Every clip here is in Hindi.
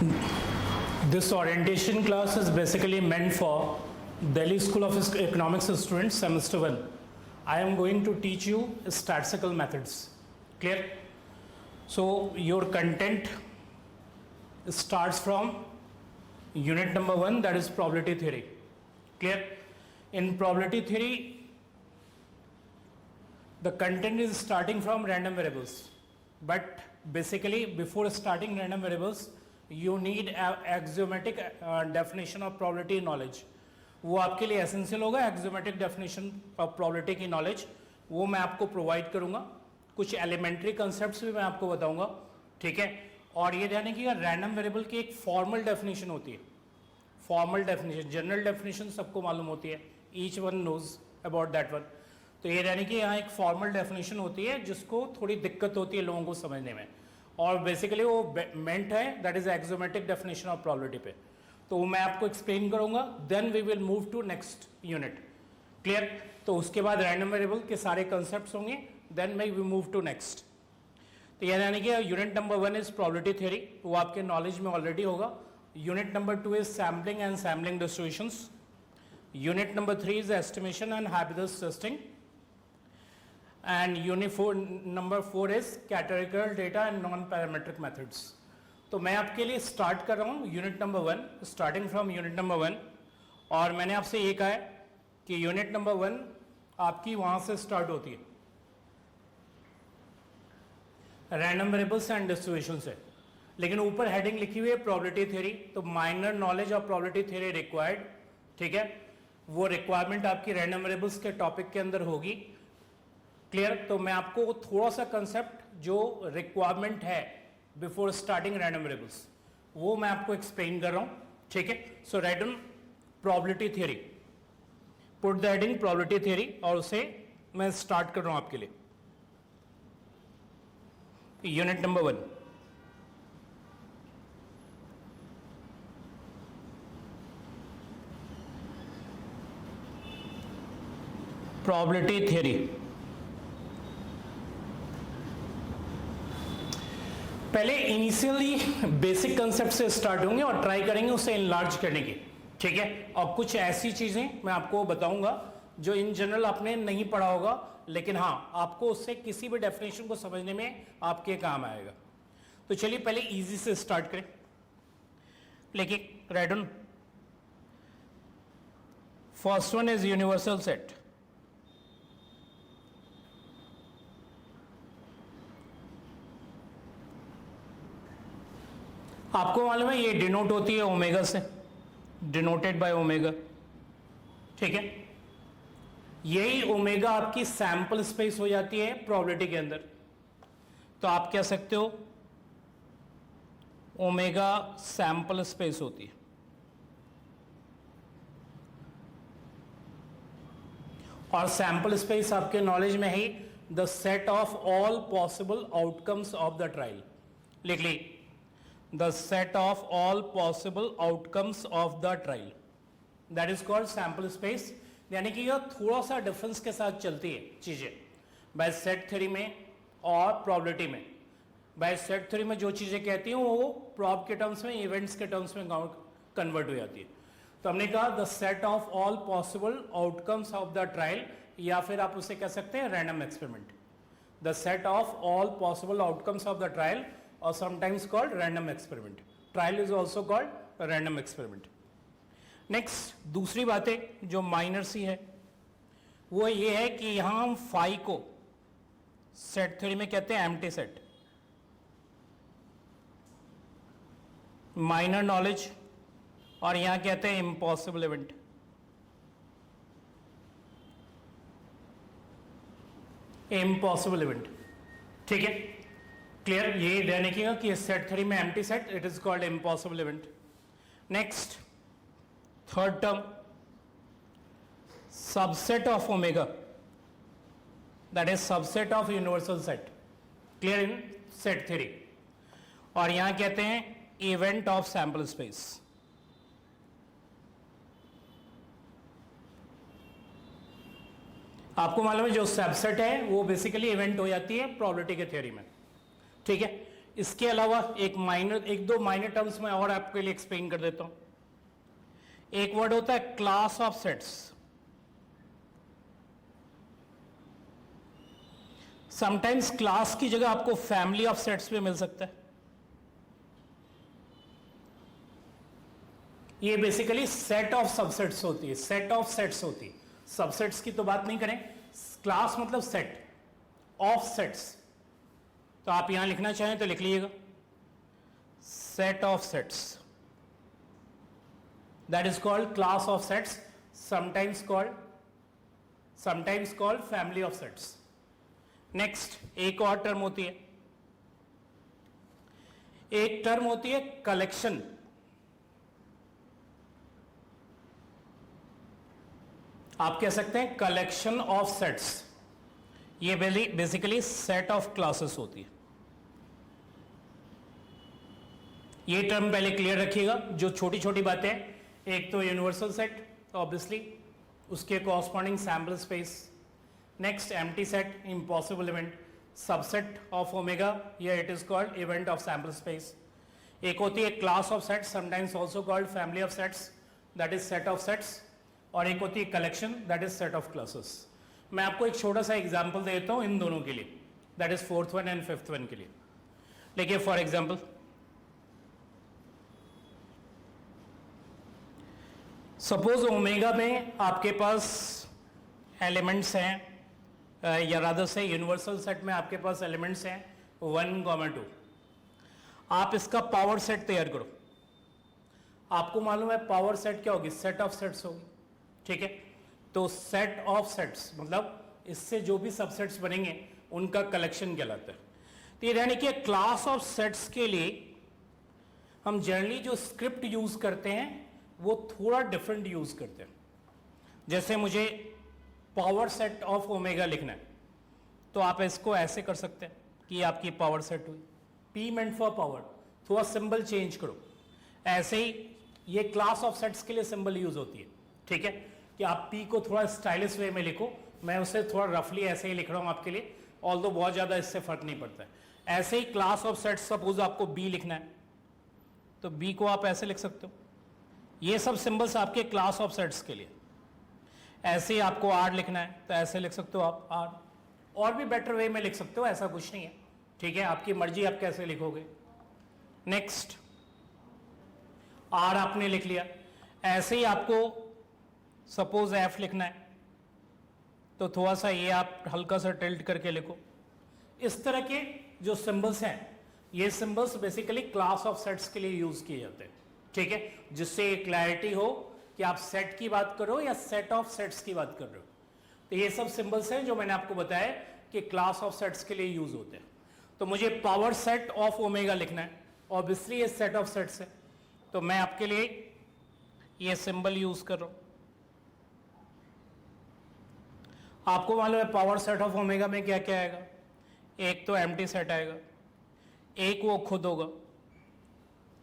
This orientation class is basically meant for Delhi School of Economics students semester 1. I am going to teach you statistical methods. Clear? So your content starts from unit number 1, that is probability theory. Clear? In probability theory, the content is starting from random variables, but basically before starting random variables you need axiomatic definition of probability knowledge. वो आपके लिए एसेंशियल होगा. एक्सियोमेटिक डेफिनेशन ऑफ प्रोबेबिलिटी की नॉलेज वो मैं आपको प्रोवाइड करूंगा. कुछ एलिमेंट्री कंसेप्ट्स भी मैं आपको बताऊंगा. ठीक है. और ये ध्यान रखिएगा, रैंडम वेरिएबल की एक फॉर्मल डेफिनेशन होती है. फॉर्मल डेफिनेशन, जनरल डेफिनेशन सबको मालूम होती है. Each one knows about that one. तो ये यानी कि यहाँ एक फॉर्मल डेफिनेशन होती है जिसको थोड़ी दिक्कत होती है लोगों को समझने में, और बेसिकली वो मेंट है that is axiomatic definition of probability पे. तो वो मैं आपको एक्सप्लेन करूंगा. Then we will move to next unit. Clear? तो उसके बाद रैंडम वेरिएबल के सारे कंसेप्ट्स होंगे. Then we move to next. तो यानी कि unit number 1 is probability theory, वो आपके नॉलेज में ऑलरेडी होगा. Unit number 2 is sampling and sampling distributions. Unit number 3 is estimation and hypothesis testing. And unit number 4 is categorical data and non parametric methods. तो मैं आपके लिए स्टार्ट कर रहा हूँ unit number 1, starting from unit number 1. और मैंने आपसे ये कहा है कि यूनिट नंबर 1 आपकी वहाँ से स्टार्ट होती है, रैंडम वेरिएबल्स एंड डिस्ट्रीब्यूशन से. लेकिन ऊपर हेडिंग लिखी हुई है प्रोबेबिलिटी थ्योरी. तो minor knowledge of probability theory required. ठीक है. वो रिक्वायरमेंट आपकी रैंडम वेरिएबल्स के टॉपिक के अंदर होगी. क्लियर? तो मैं आपको थोड़ा सा कंसेप्ट जो रिक्वायरमेंट है बिफोर स्टार्टिंग रैंडम वेरिएबल्स वो मैं आपको एक्सप्लेन कर रहा हूं. ठीक है. So write on probability theory, put the heading probability theory, और उसे मैं स्टार्ट कर रहा हूं आपके लिए. Unit number 1. Probability theory. पहले इनिशियली बेसिक कंसेप्ट से स्टार्ट होंगे और ट्राई करेंगे उसे इनलार्ज करने की. ठीक है. और कुछ ऐसी चीजें मैं आपको बताऊंगा जो इन जनरल आपने नहीं पढ़ा होगा, लेकिन हाँ आपको उससे किसी भी डेफिनेशन को समझने में आपके काम आएगा. तो चलिए पहले इजी से स्टार्ट करें. लेकिन right on first one is universal set. आपको मालूम है ये डिनोट होती है ओमेगा से, डिनोटेड बाय ओमेगा. ठीक है. यही ओमेगा आपकी सैंपल स्पेस हो जाती है प्रोबेबिलिटी के अंदर. तो आप कह सकते हो ओमेगा सैंपल स्पेस होती है. और सैंपल स्पेस आपके नॉलेज में ही the set of all possible outcomes of the trial. लिख ली, the set of all possible outcomes of the trial, that is called sample space. यानी कि यह थोड़ा सा डिफरेंस के साथ चलती है चीजें बाय सेट थ्योरी में और प्रोबेबिलिटी में. बाय सेट थ्योरी में जो चीजें कहती हैं वो प्रॉब के टर्म्स में, इवेंट्स के टर्म्स में कन्वर्ट हो जाती है. तो हमने कहा the set of all possible outcomes of the trial, या फिर आप उसे कह सकते हैं random experiment. The set of all possible outcomes of the trial, or sometimes called random experiment. Trial is also called a random experiment. Next, दूसरी बातें जो माइनर सी है वो ये है कि यहां हम फाई को सेट थ्योरी में कहते हैं एम्प्टी सेट. माइनर नॉलेज, और यहां कहते हैं इम्पॉसिबल इवेंट. Impossible event. ठीक है. क्लियर? ये ध्यान रखिएगा कि सेट थ्योरी में empty set, it is called impossible event. Next, third term subset of omega, that is subset of universal set. Clear? In set theory. और यहां कहते हैं इवेंट ऑफ सैंपल स्पेस. आपको मालूम है जो सबसेट है वो बेसिकली इवेंट हो जाती है प्रोबेबिलिटी के थ्योरी में. ठीक है. इसके अलावा एक दो माइनर टर्म्स में और आपके लिए एक्सप्लेन कर देता हूं. एक वर्ड होता है class of sets. Sometimes class की जगह आपको फैमिली ऑफ सेट्स भी मिल सकता है. ये बेसिकली सेट ऑफ सबसेट्स होती है, सेट ऑफ सेट्स होती है. सबसेट्स की तो बात नहीं करें, क्लास मतलब सेट ऑफ सेट्स. तो आप यहां लिखना चाहें तो लिख लीजिएगा, set of sets, that is called class of sets, sometimes called family of sets. Next एक और टर्म होती है, एक टर्म होती है कलेक्शन. आप कह सकते हैं कलेक्शन ऑफ सेट्स. ये बेसिकली सेट ऑफ क्लासेस होती है. ये टर्म पहले क्लियर रखिएगा. जो छोटी छोटी बातें, एक तो यूनिवर्सल सेट ऑब्वियसली, उसके corresponding sample space. Next empty set, impossible event, subset of omega, या it is called event of sample space. एक होती है class of sets, sometimes also called family of sets, that is set of sets. और एक होती है collection, that is set of classes. मैं आपको एक छोटा सा एग्जांपल देता हूं इन दोनों के लिए, that is fourth one and fifth one के लिए. देखिए फॉर एग्जांपल, सपोज ओमेगा में आपके पास एलिमेंट्स हैं, या रादर से यूनिवर्सल सेट में आपके पास एलिमेंट्स हैं 1, 2. आप इसका पावर सेट तैयार करो. आपको मालूम है पावर सेट क्या होगी, सेट ऑफ सेट्स होगी. ठीक है, तो सेट ऑफ सेट्स मतलब इससे जो भी सबसेट्स बनेंगे उनका कलेक्शन कहलाता है. तो ये यानी कि क्लास ऑफ सेट्स के लिए हम जनरली जो स्क्रिप्ट यूज करते हैं वो थोड़ा डिफरेंट यूज करते हैं. जैसे मुझे पावर सेट ऑफ ओमेगा लिखना है, तो आप इसको ऐसे कर सकते हैं कि आपकी पावर सेट हुई, P मेंट फॉर पावर, थोड़ा सिंबल चेंज करो. ऐसे ही ये क्लास ऑफ सेट्स के लिए सिंबल यूज होती है. ठीक है, कि आप P को थोड़ा स्टाइलिश वे में लिखो. मैं उसे थोड़ा रफली ऐसे ही लिख रहा हूं आपके लिए, ऑल्दो बहुत ज्यादा इससे फर्क नहीं पड़ता है. ऐसे ही क्लास ऑफ सेट्स, सपोज आपको B लिखना है तो B को आप ऐसे लिख सकते हो. ये सब सिंबल्स आपके क्लास ऑफ सेट्स के लिए. ऐसे ही आपको R लिखना है तो ऐसे लिख सकते हो आप R. और भी बेटर वे में लिख सकते हो, ऐसा कुछ नहीं है. ठीक है, आपकी मर्जी आप कैसे लिखोगे. नेक्स्ट R आपने लिख लिया. ऐसे ही आपको सपोज F लिखना है तो थोड़ा सा ये आप हल्का सा टिल्ट करके लिखो. इस तरह के जो सिंबल्स हैं, ये symbols basically class of sets के लिए यूज किए जाते हैं. ठीक है, जिससे क्लैरिटी हो कि आप सेट की बात कर रहे हो या सेट ऑफ सेट्स की बात कर रहे हो. तो ये सब सिंबल्स हैं जो मैंने आपको बताया कि क्लास ऑफ सेट्स के लिए यूज होते हैं. तो मुझे पावर सेट ऑफ ओमेगा लिखना है, ऑब्वियसली ये सेट ऑफ सेट्स है, तो मैं आपके लिए ये सिंबल यूज कर रहा हूं. आपको मालूम है पावर सेट ऑफ ओमेगा में क्या क्या आएगा. एक तो एम्प्टी सेट आएगा, एक वो खुद होगा.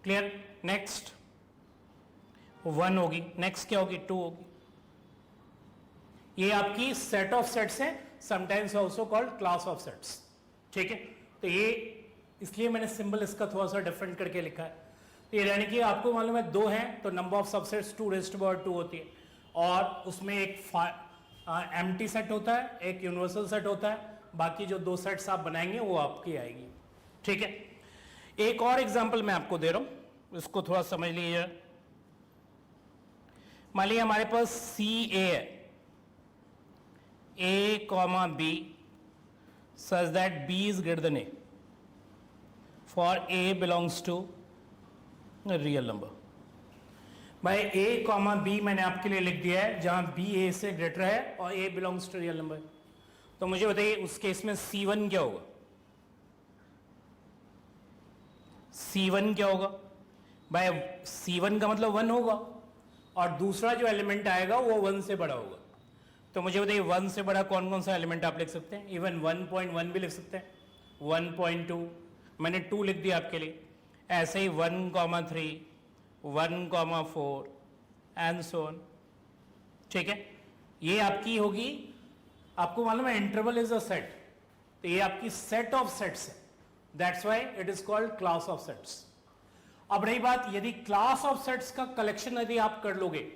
क्लियर. नेक्स्ट 1 होगी, नेक्स्ट क्या होगी 2 होगी. ये आपकी सेट ऑफ सेट्स है, sometimes also called class of sets. ठीक है, तो ये इसलिए मैंने सिंबल इसका थोड़ा सा डिफरेंट करके लिखा है. तो ये यानी कि आपको मालूम है 2 हैं तो नंबर ऑफ सबसेट्स 2⁻²² होती है. और उसमें एक एम्प्टी सेट होता है, एक यूनिवर्सल सेट होता है. बाकी जो 2 सेट्स आप बनाएंगे वो आपकी आएगी. ठीक है, एक और एग्जांपल मैं आपको दे रहा हूं, इसको थोड़ा समझ लीजिए. मान लीजिए हमारे पास सी ए है, A, B such that B is greater than A for A belongs to a real number. भाई A, B मैंने आपके लिए लिख दिया है जहां B A से ग्रेटर है और A belongs to real number. तो मुझे बताइए उस केस में C1 क्या होगा. C1 क्या होगा भाई, C1 का मतलब 1 होगा और दूसरा जो एलिमेंट आएगा वो 1 से बड़ा होगा. तो मुझे बताइए 1 से बड़ा कौन कौन सा एलिमेंट आप लिख सकते हैं. इवन 1.1 भी लिख सकते हैं, 1.2, मैंने 2 लिख दिया आपके लिए. ऐसे ही 1,3, 1,4 एंड सो ऑन. ठीक है, ये आपकी होगी. आपको मालूम है इंटरवल इज अ सेट, तो ये आपकी सेट ऑफ सेट्स है, that's why it is called class of sets. अब रही बात, यदि क्लास ऑफ सेट्स का कलेक्शन यदि आप कर लोगे,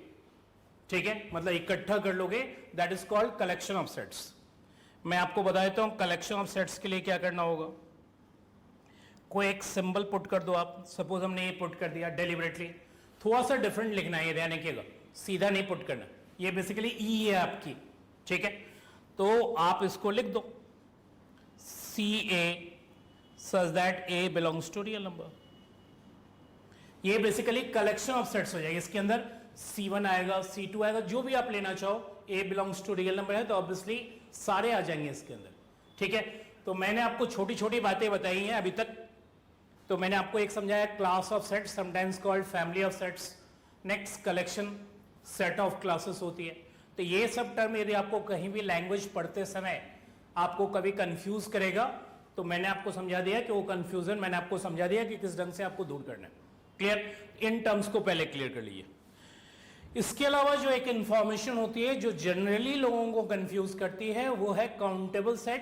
ठीक है, मतलब इकट्ठा कर लोगे, that is called collection of sets. मैं आपको बता देता हूं कलेक्शन ऑफ सेट्स के लिए क्या करना होगा। कोई एक सिंबल पुट कर दो आप, सपोज हमने ये पुट कर दिया डिलिबरेटली, थोड़ा सा डिफरेंट लिखना है, ये ध्यान रखिएगा, सीधा नहीं पुट करना, ये बेसिकली ई है आपकी, ठीक है, तो आप इसको लिख दो C A such that A belongs to real number. ये बेसिकली कलेक्शन ऑफ सेट्स हो जाएगा, इसके अंदर C1 आएगा, C2 आएगा, जो भी आप लेना चाहो, A belongs to real number है तो ऑब्वियसली सारे आ जाएंगे इसके अंदर, ठीक है। तो मैंने आपको छोटी छोटी बातें बताई हैं अभी तक। तो मैंने आपको एक समझाया class of sets, sometimes called family of sets, next collection set of classes होती है। तो ये सब टर्म यदि आपको कहीं भी लैंग्वेज पढ़ते समय आपको कभी कंफ्यूज करेगा तो मैंने आपको समझा दिया कि वो कंफ्यूजन मैंने आपको समझा दिया कि किस ढंग से आपको दूर करना है। क्लियर? इन टर्म्स को पहले क्लियर कर लीजिए। इसके अलावा जो एक इंफॉर्मेशन होती है जो जनरली लोगों को कंफ्यूज करती है वो है countable set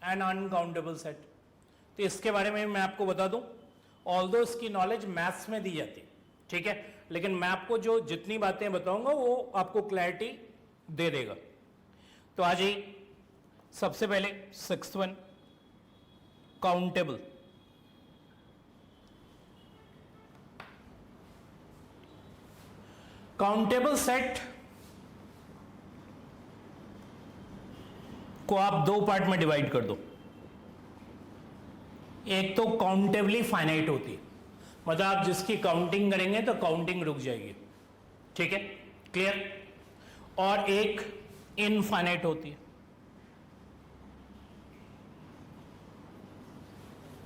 and uncountable set. तो इसके बारे में मैं आपको बता दूं, ऑल्दो इसकी नॉलेज मैथ्स में दी जाती है, ठीक है, लेकिन मैं आपको जो जितनी बातें बताऊंगा वो आपको क्लैरिटी दे देगा। तो आ जाइए, सबसे पहले 6th one, countable. Countable set को आप दो पार्ट में डिवाइड कर दो। एक तो काउंटेबली फाइनाइट होती है, मतलब आप जिसकी काउंटिंग करेंगे तो काउंटिंग रुक जाएगी, ठीक है, क्लियर। और एक इनफाइनाइट होती है,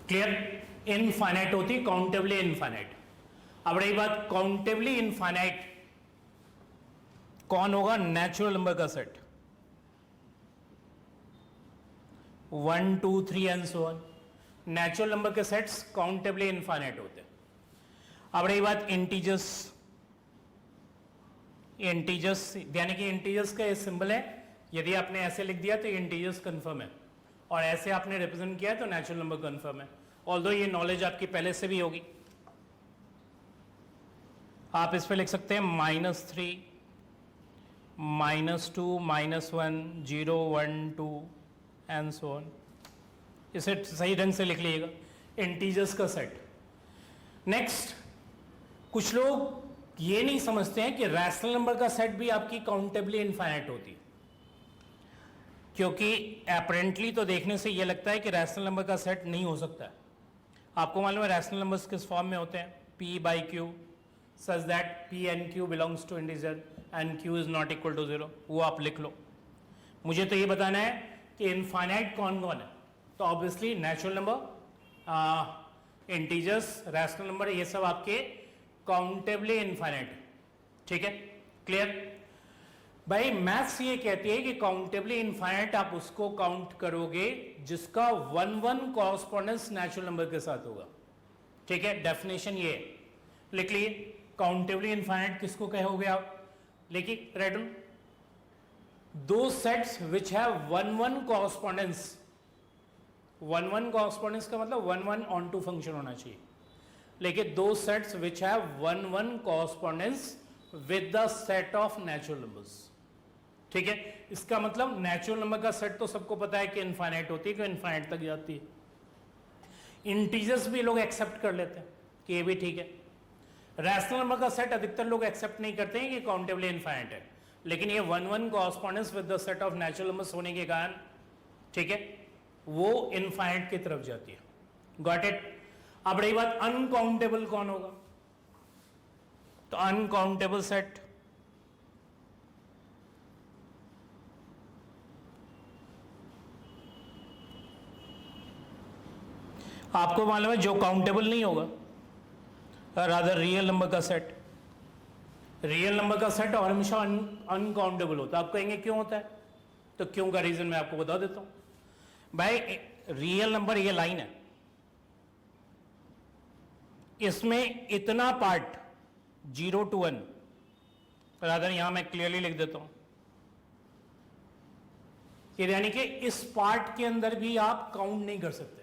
क्लियर, इनफाइनाइट होती है, काउंटेबली इनफाइनाइट। अब रही बात काउंटेबली इनफाइनाइट कौन होगा? नेचुरल नंबर का set, 1 2 3 and so on. Natural number के सेट्स काउंटेबली इनफाइनाइट होते हैं। अब रही बात इंटीजर्स, इंटीजर्स यानी कि इंटीजर्स का ये सिंबल है, यदि आपने ऐसे लिख दिया तो इंटीजर्स कंफर्म है, और ऐसे आपने रिप्रेजेंट किया तो नेचुरल नंबर कंफर्म है। ऑल्दो ये नॉलेज आपकी पहले से भी होगी। आप इस पे लिख सकते हैं -3 -2 -1 0 1 2 एंड सो ऑन। इसे सही ढंग से लिख लीजिएगा, इंटीजर्स का सेट। नेक्स्ट, कुछ लोग ये नहीं समझते हैं कि रैशनल नंबर का सेट भी आपकी काउंटेबली इनफाइनाइट होती है, क्योंकि अपेरेंटली तो देखने से ये लगता है कि रैशनल नंबर का सेट नहीं हो सकता है। आपको मालूम है रैशनल नंबर्स किस फॉर्म में होते हैं? P/Q such that P and Q belongs to integer and Q is not equal to 0। वो आप लिख लो। मुझे तो ये बताना है कि इनफाइनाइट कौन कौन है, तो obviously natural number, integers, rational number, ये सब आपके काउंटेबली इनफाइनाइट है, ठीक है, क्लियर। भाई मैथ्स ये कहती है कि काउंटेबली इनफाइनाइट आप उसको काउंट करोगे जिसका 1 कॉरस्पॉन्डेंस नेचुरल नंबर के साथ होगा, ठीक है। डेफिनेशन ये लिख लिए, काउंटेबली इनफाइनाइट किसको कहोगे आप? लिखिए, रेड ऑन, दो sets which have 1 correspondence. 1 correspondence का मतलब 1 ऑन टू फंक्शन होना चाहिए, लेकिन दो sets which have 1 correspondence with the set of natural numbers, ठीक है। इसका मतलब नेचुरल नंबर का सेट तो सबको पता है कि इनफाइनाइट होती है, कि इनफाइनाइट तक जाती है। इंटीजर्स भी लोग एक्सेप्ट कर लेते हैं कि ये भी ठीक है। रैशनल नंबर का सेट अधिकतर लोग एक्सेप्ट नहीं करते हैं कि काउंटेबली इनफाइनाइट है, लेकिन ये 1 correspondence with the set of natural numbers होने के कारण, ठीक है, वो इनफाइनाइट की तरफ जाती है। Got it? अब रही बात अनकाउंटेबल कौन होगा, तो अनकाउंटेबल सेट आपको मालूम है जो काउंटेबल नहीं होगा, रादर रियल नंबर का सेट। रियल नंबर का सेट और हमेशा अनकाउंटेबल होता है। आप कहेंगे क्यों होता है? तो क्यों का रीजन मैं आपको बता देता हूं। भाई रियल नंबर ये लाइन है, इसमें इतना पार्ट 0 to 1, रादर यहां मैं क्लियरली लिख देता हूं, यानी कि इस पार्ट के अंदर भी आप काउंट नहीं कर सकते।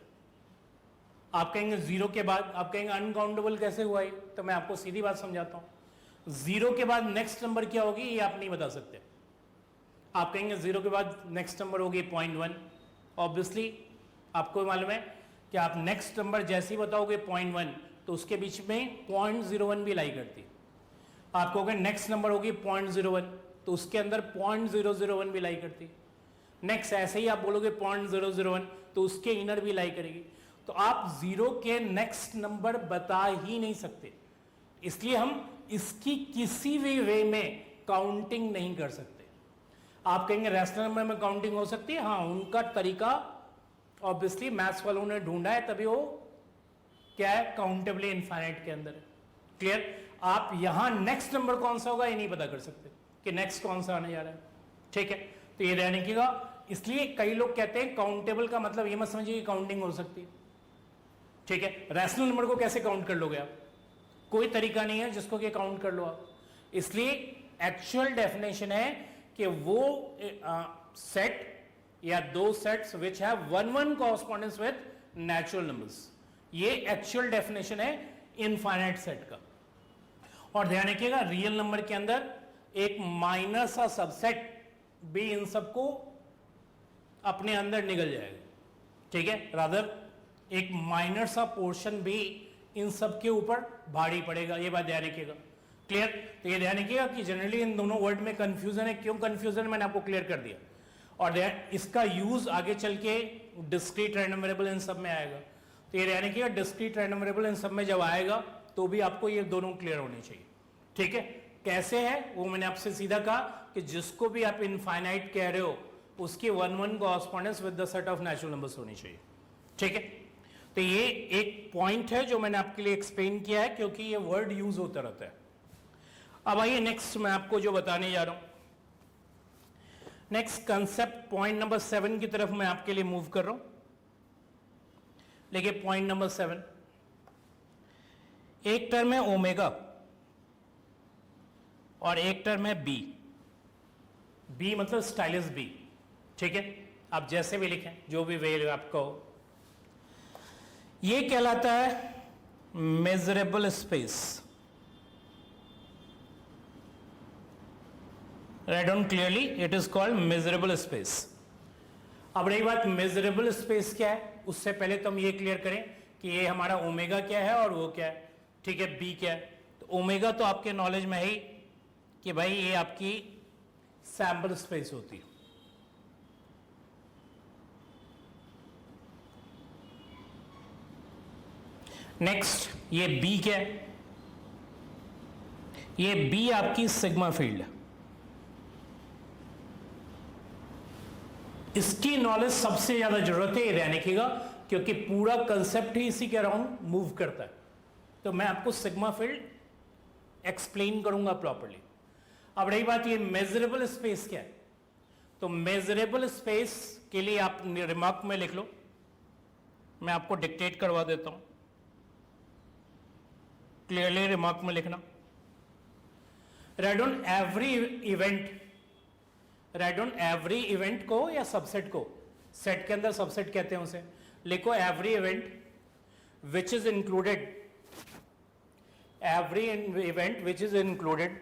आप कहेंगे जीरो के बाद, आप कहेंगे अनकाउंटेबल कैसे हुआ ये, तो मैं आपको सीधी बात समझाता हूं। जीरो के बाद नेक्स्ट नंबर क्या होगी ये आप नहीं बता सकते। आप कहेंगे जीरो के बाद नेक्स्ट नंबर होगी 0.1, ऑब्वियसली आपको मालूम है कि आप नेक्स्ट नंबर जैसे ही बताओगे 0.1 तो उसके बीच में 0.01 भी लाई करती है। आप कहोगे नेक्स्ट नंबर होगी 0.01 तो उसके अंदर 0.001 भी लाई करती है। नेक्स्ट ऐसे ही आप बोलोगे 0.001 तो उसके इनर भी लाई करेगी। तो आप जीरो के नेक्स्ट नंबर बता ही नहीं सकते, इसलिए हम इसकी किसी भी वे में काउंटिंग नहीं कर सकते। आप कहेंगे रैशनल नंबर में काउंटिंग हो सकती है, हाँ उनका तरीका ऑब्वियसली मैथ्स वालों ने ढूंढा है, तभी वो क्या है काउंटेबली इनफाइनाइट के अंदर है। क्लियर? आप यहां नेक्स्ट नंबर कौन सा होगा ये नहीं पता कर सकते कि नेक्स्ट कौन सा आने जा रहा है। ठीक है, तो ये रहने की का, इसलिए कई लोग कहते हैं काउंटेबल का मतलब ये मत समझिए कि काउंटिंग हो सकती है। ठीक है, रैशनल नंबर को कैसे काउंट कर लोगे आप? कोई तरीका नहीं है जिसको कि काउंट कर लो आप। इसलिए एक्चुअल डेफिनेशन है कि वो सेट या दो sets which have 1-1 correspondence with natural numbers, ये एक्चुअल डेफिनेशन है इनफाइनाइट सेट का। और ध्यान रखिएगा रियल नंबर के अंदर एक माइनर सा सबसेट भी इन सबको अपने अंदर निगल जाएगा। ठीक है, रादर एक माइनर सा पोर्शन भी इन सब के ऊपर भारी पड़ेगा, ये बात ध्यान रखिएगा। क्लियर? तो ये ध्यान रखिएगा कि जनरली इन दोनों वर्ड में कंफ्यूजन है। क्यों कंफ्यूजन मैंने आपको क्लियर कर दिया। और इसका यूज आगे चल के डिस्क्रीट रैंडम वेरिएबल इन सब में आएगा। तो ये ध्यान रखिएगा डिस्क्रीट रैंडम वेरिएबल इन सब में जब आएगा तो भी आपको ये दोनों क्लियर होने चाहिए। ठीक है, कैसे है वो मैंने आपसे सीधा कहा कि जिसको भी आप इनफाइनाइट कह रहे हो उसकी 1-1 correspondence with the set of natural numbers होनी चाहिए। ठीक है, तो ये एक पॉइंट है जो मैंने आपके लिए एक्सप्लेन किया है क्योंकि ये वर्ड यूज होता रहता है। अब आइए नेक्स्ट मैं आपको जो बताने जा रहा हूं, नेक्स्ट कंसेप्ट पॉइंट नंबर 7 की तरफ मैं आपके लिए मूव कर रहा हूं। देखिए पॉइंट नंबर 7, एक टर्म है ओमेगा और एक टर्म है बी। बी मतलब स्टाइलस बी। ठीक है, आप जैसे भी लिखें, जो भी वे आपका हो, ये कहलाता है measurable space. Write down clearly, it is called measurable space. अब रही बात मेजरेबल स्पेस क्या है, उससे पहले तो हम ये क्लियर करें कि ये हमारा ओमेगा क्या है और वो क्या है। ठीक है, बी क्या है। तो ओमेगा तो आपके नॉलेज में है ही कि भाई ये आपकी सैंपल स्पेस होती है। नेक्स्ट ये बी क्या है, ये बी आपकी सिग्मा फील्ड है। इसकी नॉलेज सबसे ज्यादा जरूरत है, ये ध्यान रखिएगा क्योंकि पूरा कंसेप्ट ही इसी के अराउंड मूव करता है। तो मैं आपको सिग्मा फील्ड एक्सप्लेन करूंगा प्रॉपर्ली। अब रही बात ये मेजरेबल स्पेस क्या है, तो मेजरेबल स्पेस के लिए आप रिमार्क में लिख लो, मैं आपको डिक्टेट करवा देता हूं, क्लियरली रिमार्क में लिखना। Right on every event, right on every event को या सबसेट को, सेट के अंदर सबसेट कहते हैं उसे, लिखो every event which is included, every event which is included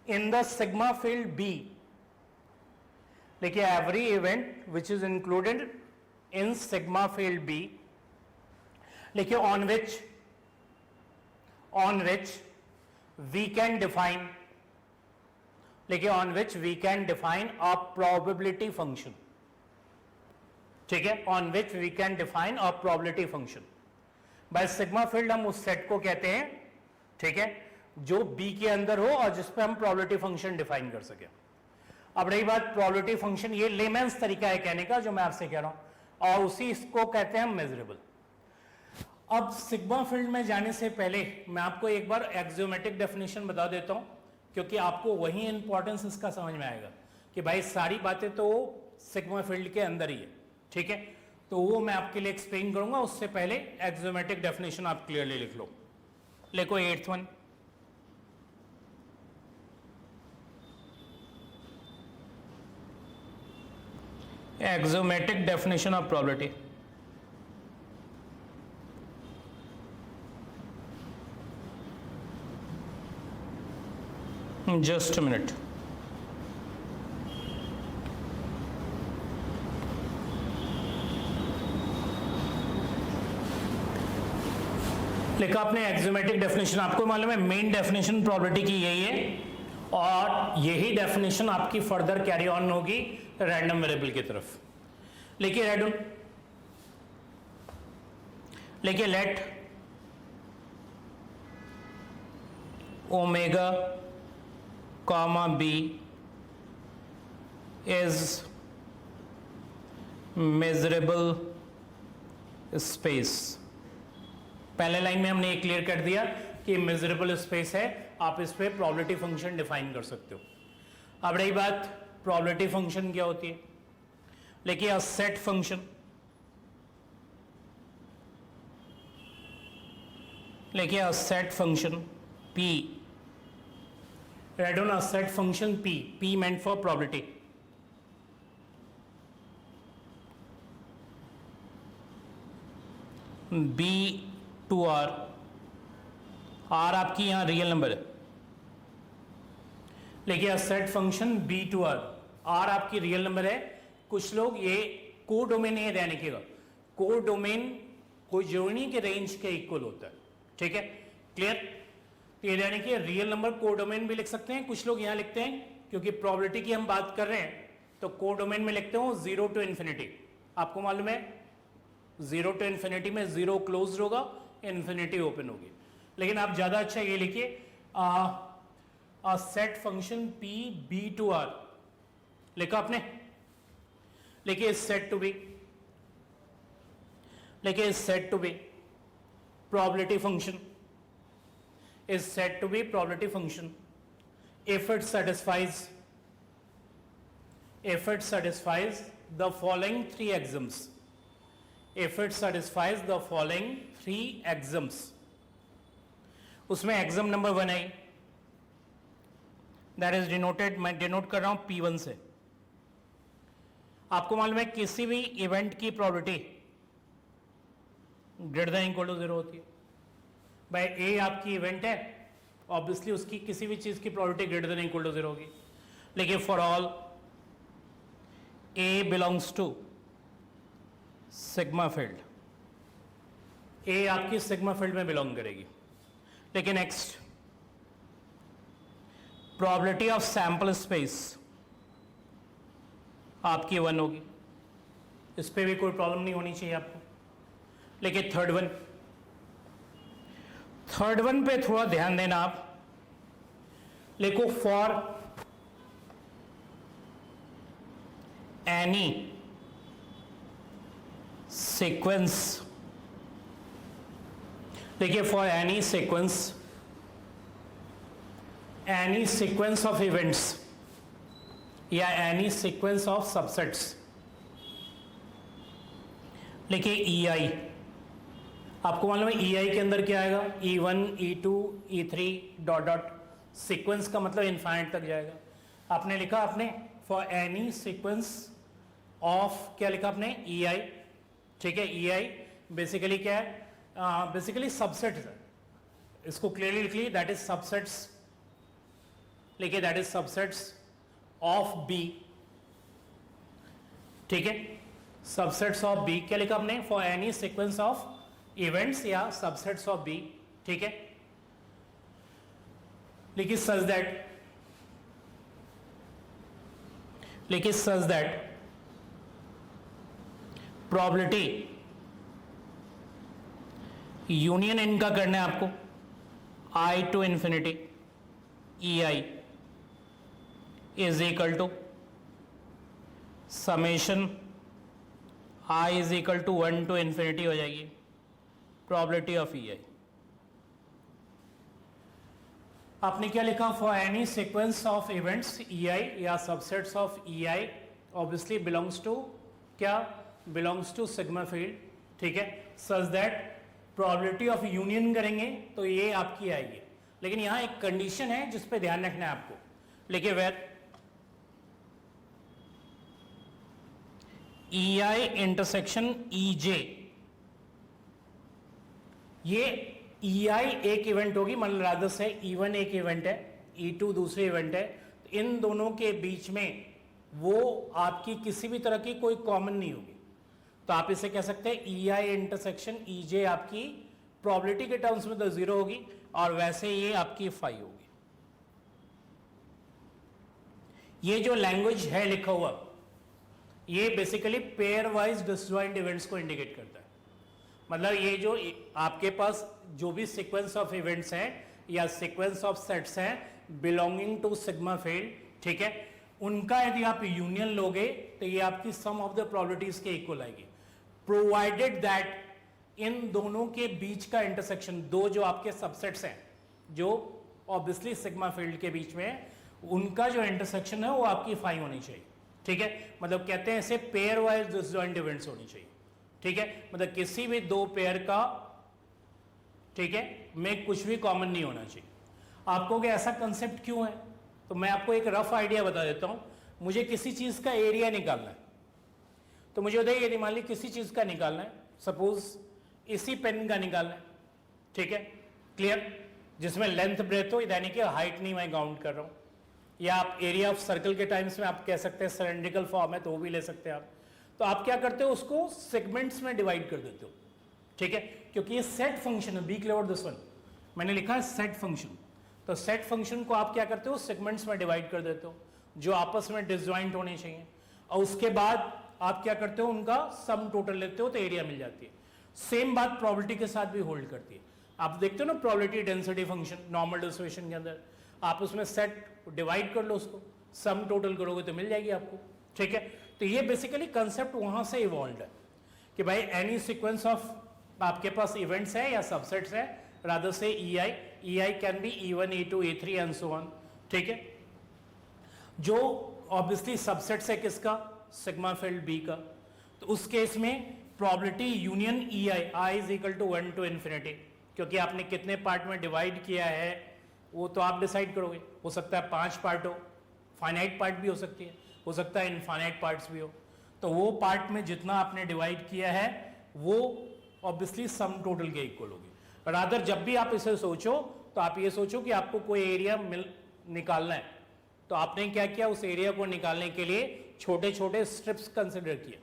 in the sigma field B, देखिए every event which is included in sigma field B, देखिए on which we can define, देखिए on which we can define a probability function। ठीक है, on which we can define a probability function। by sigma field हम उस सेट को कहते हैं, ठीक है, जो बी के अंदर हो और जिस पे हम प्रोबेबिलिटी फंक्शन डिफाइन कर सके। अब रही बात प्रोबेबिलिटी फंक्शन, ये लेमेंस तरीका है कहने का जो मैं आपसे कह रहा हूं, और उसी इसको कहते हैं मेजरेबल। अब सिग्मा फील्ड में जाने से पहले मैं आपको एक बार एक्सियोमेटिक डेफिनेशन बता देता हूं क्योंकि आपको वही इंपॉर्टेंस इसका समझ में आएगा कि भाई सारी बातें तो सिग्मा फील्ड के अंदर ही है। ठीक है, तो वो मैं आपके लिए एक्सप्लेन करूंगा, उससे पहले एक्सियोमेटिक डेफिनेशन आप क्लियरली लिख लो। लिखो 8th one, axiomatic definition of probability। Just a minute. लिखा आपने एक्सियोमेटिक डेफिनेशन, आपको मालूम है मेन डेफिनेशन प्रोबेबिलिटी की यही है और यही डेफिनेशन आपकी फर्दर कैरी ऑन होगी रैंडम वेरिएबल की तरफ। लिखिए लिखिए let omega comma B is measurable space. पहले लाइन में हमने ये क्लियर कर दिया कि मेजरेबल स्पेस है, आप इस पे प्रोबेबिलिटी फंक्शन डिफाइन कर सकते हो। अब रही बात प्रोबेबिलिटी फंक्शन क्या होती है, लेकिन अ सेट फंक्शन, लेकिन a set function p, write down a set function p meant for probability, b to r, r आपकी यहां रियल नंबर है, लेकिन a set function b to r, r आपकी रियल नंबर है। कुछ लोग ये को डोमेन है ध्यान रखिएगा, को डोमेन कोई जरूरी नहीं कि रेंज के इक्वल होता है, ठीक है, क्लियर। ये यानी कि रियल नंबर को डोमेन भी लिख सकते हैं, कुछ लोग यहां लिखते हैं क्योंकि प्रोबेबिलिटी की हम बात कर रहे हैं तो को डोमेन में लिखते हो 0 to इन्फिनिटी। आपको मालूम है 0 to इन्फिनिटी में 0 क्लोज होगा, इन्फिनिटी ओपन होगी। लेकिन आप ज्यादा अच्छा ये लिखिए set function p b to r, लिखा आपने, लिखिए सेट टू बी, लिखिए set to be probability function is said to be probability function if it satisfies the following three axioms, if it satisfies the following three axioms। उसमें axiom नंबर 1 है, that is denoted, मैं डिनोट कर रहा हूं P1 से। आपको मालूम है किसी भी इवेंट की probability greater than equal to 0 होती है। भाई ए आपकी इवेंट है, ऑब्वियसली उसकी किसी भी चीज की probability greater than equal to 0 होगी। लेकिन for all A belongs to sigma field, A आपकी सिग्मा फील्ड में बिलोंग करेगी। लेकिन next probability of sample space आपकी 1 होगी, इस पे भी कोई प्रॉब्लम नहीं होनी चाहिए आपको। लेकिन थर्ड वन पे थोड़ा ध्यान देना आप, लिखो फॉर एनी सीक्वेंस, देखिए for any sequence of events या एनी सीक्वेंस ऑफ सबसेट्स, लिखिए EI। आपको मालूम है EI के अंदर क्या आएगा, E1 E2 E3 dot dot, sequence का मतलब इनफाइनाइट तक जाएगा। आपने लिखा आपने फॉर एनी सीक्वेंस ऑफ, क्या लिखा आपने EI, ठीक है। EI बेसिकली क्या है, बेसिकली सबसेट्स है, इसको क्लियरली लिख ली, दैट इज सबसेट्स, लिखिए that is subsets of B, ठीक है, सबसेट्स ऑफ B। क्या लिखा आपने for any sequence of events या सबसेट्स ऑफ B, ठीक है। लिखिए सच दैट प्रोबेबिलिटी यूनियन इनका करना है आपको I to infinity EI is equal to summation I is equal to 1 to infinity हो जाएगी प्रोबेबिलिटी ऑफ EI। आपने क्या लिखा for any sequence of events EI या subsets of EI obviously belongs to क्या, बिलोंग्स टू सिग्मा फील्ड, ठीक है। Such that probability of union करेंगे तो ये आपकी आएगी। लेकिन यहां एक कंडीशन है जिस पे ध्यान रखना है आपको, लिखिए वेयर EI इंटरसेक्शन EJ, ये EI एक इवेंट होगी, मान लो रादर से E1 एक इवेंट है E2 दूसरी इवेंट है, तो इन दोनों के बीच में वो आपकी किसी भी तरह की कोई कॉमन नहीं होगी, तो आप इसे कह सकते हैं EI इंटरसेक्शन EJ आपकी प्रोबेबिलिटी के टर्म्स में तो 0 होगी, और वैसे ये आपकी 5 होगी। ये जो लैंग्वेज है लिखा हुआ, ये basically pair wise disjoint events को इंडिकेट करता है। मतलब ये जो आपके पास जो भी सीक्वेंस ऑफ इवेंट्स हैं या सीक्वेंस ऑफ सेट्स हैं बिलोंगिंग टू सिग्मा फील्ड, ठीक है, उनका यदि आप यूनियन लोगे तो ये आपकी सम ऑफ द प्रोबेबिलिटीज के इक्वल आएगी, प्रोवाइडेड दैट इन दोनों के बीच का इंटरसेक्शन, दो जो आपके सबसेट्स हैं जो ऑब्वियसली सिग्मा फील्ड के बीच में है, उनका जो इंटरसेक्शन है वो आपकी 5 होनी चाहिए, ठीक है। मतलब कहते हैं इसे पेयर वाइज डिसजॉइंट इवेंट्स होनी चाहिए, ठीक है। मतलब किसी भी दो पेयर का, ठीक है, में कुछ भी कॉमन नहीं होना चाहिए। आपको कि ऐसा कंसेप्ट क्यों है, तो मैं आपको एक रफ आइडिया बता देता हूं। मुझे किसी चीज का एरिया निकालना है, तो मुझे बताइए यदि मान ली किसी चीज का निकालना है, सपोज इसी पेन का निकालना है, ठीक है, क्लियर, जिसमें लेंथ ब्रेथ हो, यानी कि हाइट नहीं मैं काउंट कर रहा हूं, या आप एरिया ऑफ सर्कल के टाइम्स में आप कह सकते हैं सिलेंड्रिकल फॉर्म है तो वो भी ले सकते हैं आप। तो आप क्या करते हो, उसको सेगमेंट्स में डिवाइड कर देते हो, ठीक है, क्योंकि ये सेट फंक्शन है, बी क्लियर दिस वन, मैंने लिखा है सेट फंक्शन। तो सेट फंक्शन को आप क्या करते हो, सेगमेंट्स में डिवाइड कर देते हो जो आपस में डिसजॉइंट होने चाहिए, और उसके बाद आप क्या करते हो, उनका सम टोटल लेते हो तो एरिया मिल जाती है। सेम बात प्रोबेबिलिटी के साथ भी होल्ड करती है। आप देखते हो ना probability density function normal distribution के अंदर, आप उसमें सेट डिवाइड कर लो, उसको सम टोटल करोगे तो मिल जाएगी आपको, ठीक है। तो ये बेसिकली कंसेप्ट वहां से इवॉल्व है कि भाई एनी सीक्वेंस ऑफ आपके पास इवेंट्स है या सबसेट्स है, रादर से EI can be E1 E2 E3 and so on, ठीक है। जो ऑब्वियसली सबसेट्स है किसका, सिग्मा फील्ड बी का, तो उस केस में probability union I is equal to 1 to infinity, क्योंकि आपने कितने पार्ट में डिवाइड किया है वो तो आप डिसाइड करोगे। हो सकता है 5 पार्ट हो, फाइनाइट पार्ट भी हो सकती है, हो सकता है इनफाइनाइट पार्ट्स भी हो, तो वो पार्ट में जितना आपने डिवाइड किया है वो ऑब्वियसली सम टोटल के इक्वल होगी। रादर जब भी आप इसे सोचो तो आप ये सोचो कि आपको कोई एरिया निकालना है, तो आपने क्या किया, उस एरिया को निकालने के लिए छोटे छोटे स्ट्रिप्स कंसिडर किए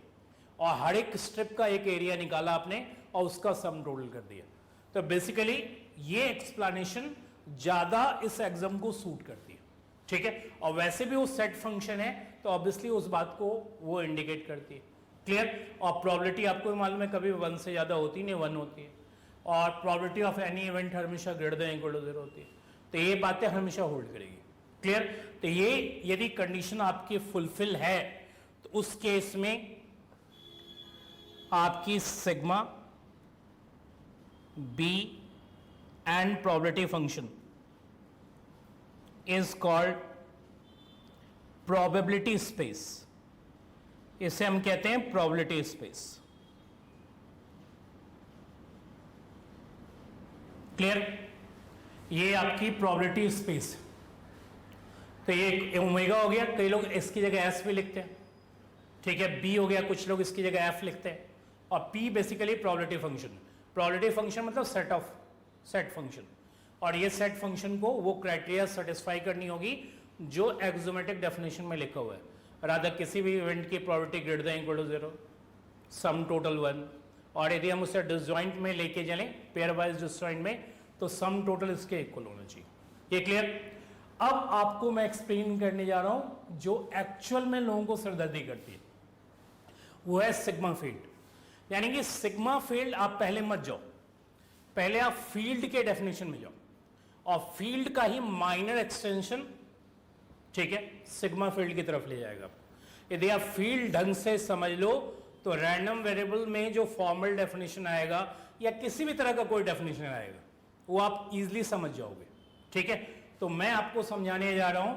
और हर एक स्ट्रिप का एक एरिया निकाला आपने और उसका सम टोटल कर दिया। तो बेसिकली ये एक्सप्लेनेशन ज्यादा इस एग्जाम को सूट करती है, ठीक है। और वैसे भी वो सेट फंक्शन है तो ऑब्वियसली उस बात को वो इंडिकेट करती है, क्लियर। और प्रोबेबिलिटी आपको मालूम है कभी 1 से ज्यादा होती नहीं, 1 होती है, और प्रोबेबिलिटी ऑफ एनी इवेंट हमेशा ग्रेटर देन इक्वल टू 0 होती है। तो ये बातें हमेशा होल्ड करेगी, क्लियर। तो ये यदि कंडीशन आपकी फुलफिल है तो उस केस में आपकी sigma B and probability function is called probability space. इसे हम कहते हैं प्रोबेबिलिटी स्पेस, क्लियर। ये आपकी प्रोबेबिलिटी स्पेस, तो ये ओमेगा हो गया, कई लोग इसकी जगह एस भी लिखते हैं, ठीक है, बी हो गया, कुछ लोग इसकी जगह एफ लिखते हैं, और P basically probability function. Probability function मतलब सेट फंक्शन, और ये सेट फंक्शन को वो क्राइटेरिया सेटिस्फाई करनी होगी जो एक्सोमेटिक डेफिनेशन में लिखा हुआ है, रादर किसी भी इवेंट की probability greater than equal to 0, sum total 1, और यदि हम उसे डिसजॉइंट में लेके चलें पेयर वाइज डिसजॉइंट में तो सम टोटल इसके इक्वल होना चाहिए, ये क्लियर। अब आपको मैं एक्सप्लेन करने जा रहा हूं जो एक्चुअल में लोगों को सिरदर्दी करती है, वो है सिग्मा फील्ड। यानी कि सिग्मा फील्ड आप पहले मत जाओ, पहले आप फील्ड के डेफिनेशन में जाओ, और फील्ड का ही माइनर एक्सटेंशन, ठीक है, सिग्मा फील्ड की तरफ ले जाएगा आपको। यदि आप फील्ड ढंग से समझ लो तो रैंडम वेरिएबल में जो फॉर्मल डेफिनेशन आएगा या किसी भी तरह का कोई डेफिनेशन आएगा वो आप इजीली समझ जाओगे, ठीक है। तो मैं आपको समझाने जा रहा हूं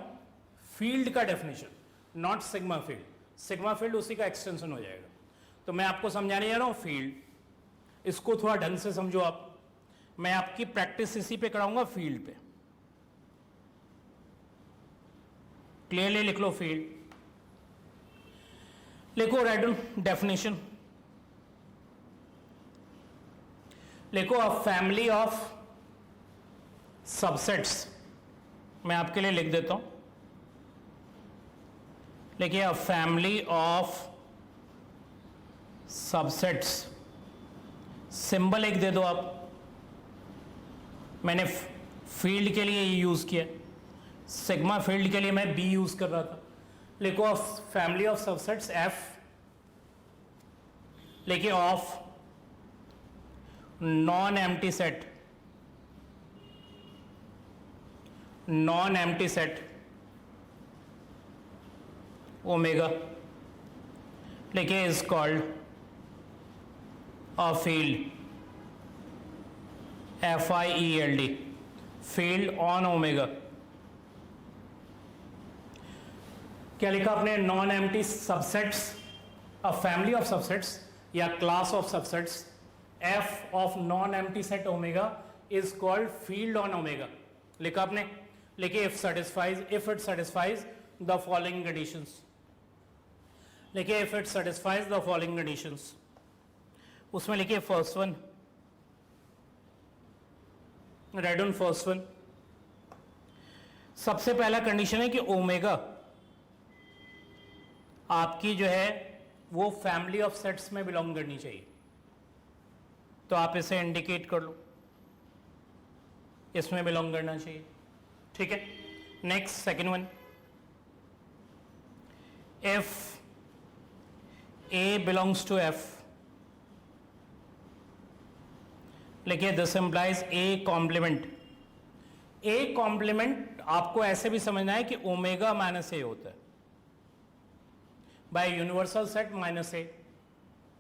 फील्ड का definition, not sigma field. Sigma field उसी का एक्सटेंशन हो जाएगा। तो मैं आपको समझाने जा रहा हूं फील्ड, इसको थोड़ा ढंग से समझो आप। मैं आपकी प्रैक्टिस इसी पे कराऊंगा, फील्ड पे। क्लियरली लिख लो फील्ड, लिखो रैंडम डेफिनेशन, लिखो अ फैमिली ऑफ सबसेट्स मैं आपके लिए लिख देता हूं, देखिए अ फैमिली ऑफ सबसेट्स, सिंबल एक दे दो आप, मैंने फील्ड के लिए ये यूज किया, सिग्मा फील्ड के लिए मैं बी यूज कर रहा था, लिखो फैमिली ऑफ सबसेट्स एफ, लिखिए of non empty set, non empty set omega, लिखिए is called a field, FIELD, field on omega. क्या लिखा आपने? Non empty subsets, a family of subsets या class of subsets F of non empty set omega is called field on omega, लिखा आपने। लिखिए if it satisfies the following conditions, लिखिए if it satisfies the following conditions, उसमें लिखिए first one, right on first one, सबसे पहला कंडीशन है कि ओमेगा आपकी जो है वो फैमिली ऑफ सेट्स में बिलोंग करनी चाहिए, तो आप इसे इंडिकेट कर लो, इसमें बिलोंग करना चाहिए, ठीक है। Next second one, if A belongs to F, लिखिए this implies A complement, A complement आपको ऐसे भी समझना है कि ओमेगा माइनस ए होता है बाय यूनिवर्सल सेट माइनस ए,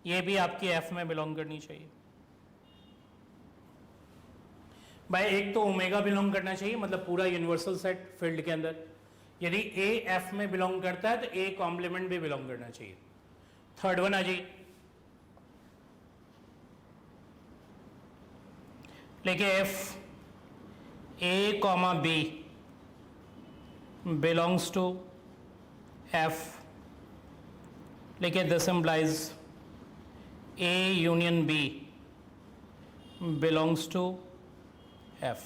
ये भी आपकी F में बिलोंग करनी चाहिए। भाई एक तो ओमेगा बिलोंग करना चाहिए, मतलब पूरा यूनिवर्सल सेट फील्ड के अंदर, यदि A F में बिलोंग करता है तो A कॉम्प्लीमेंट भी बिलोंग करना चाहिए। थर्ड वन आ जाइए, लिखिए if A comma B belongs to F, लिखिए this implies A union B belongs to F।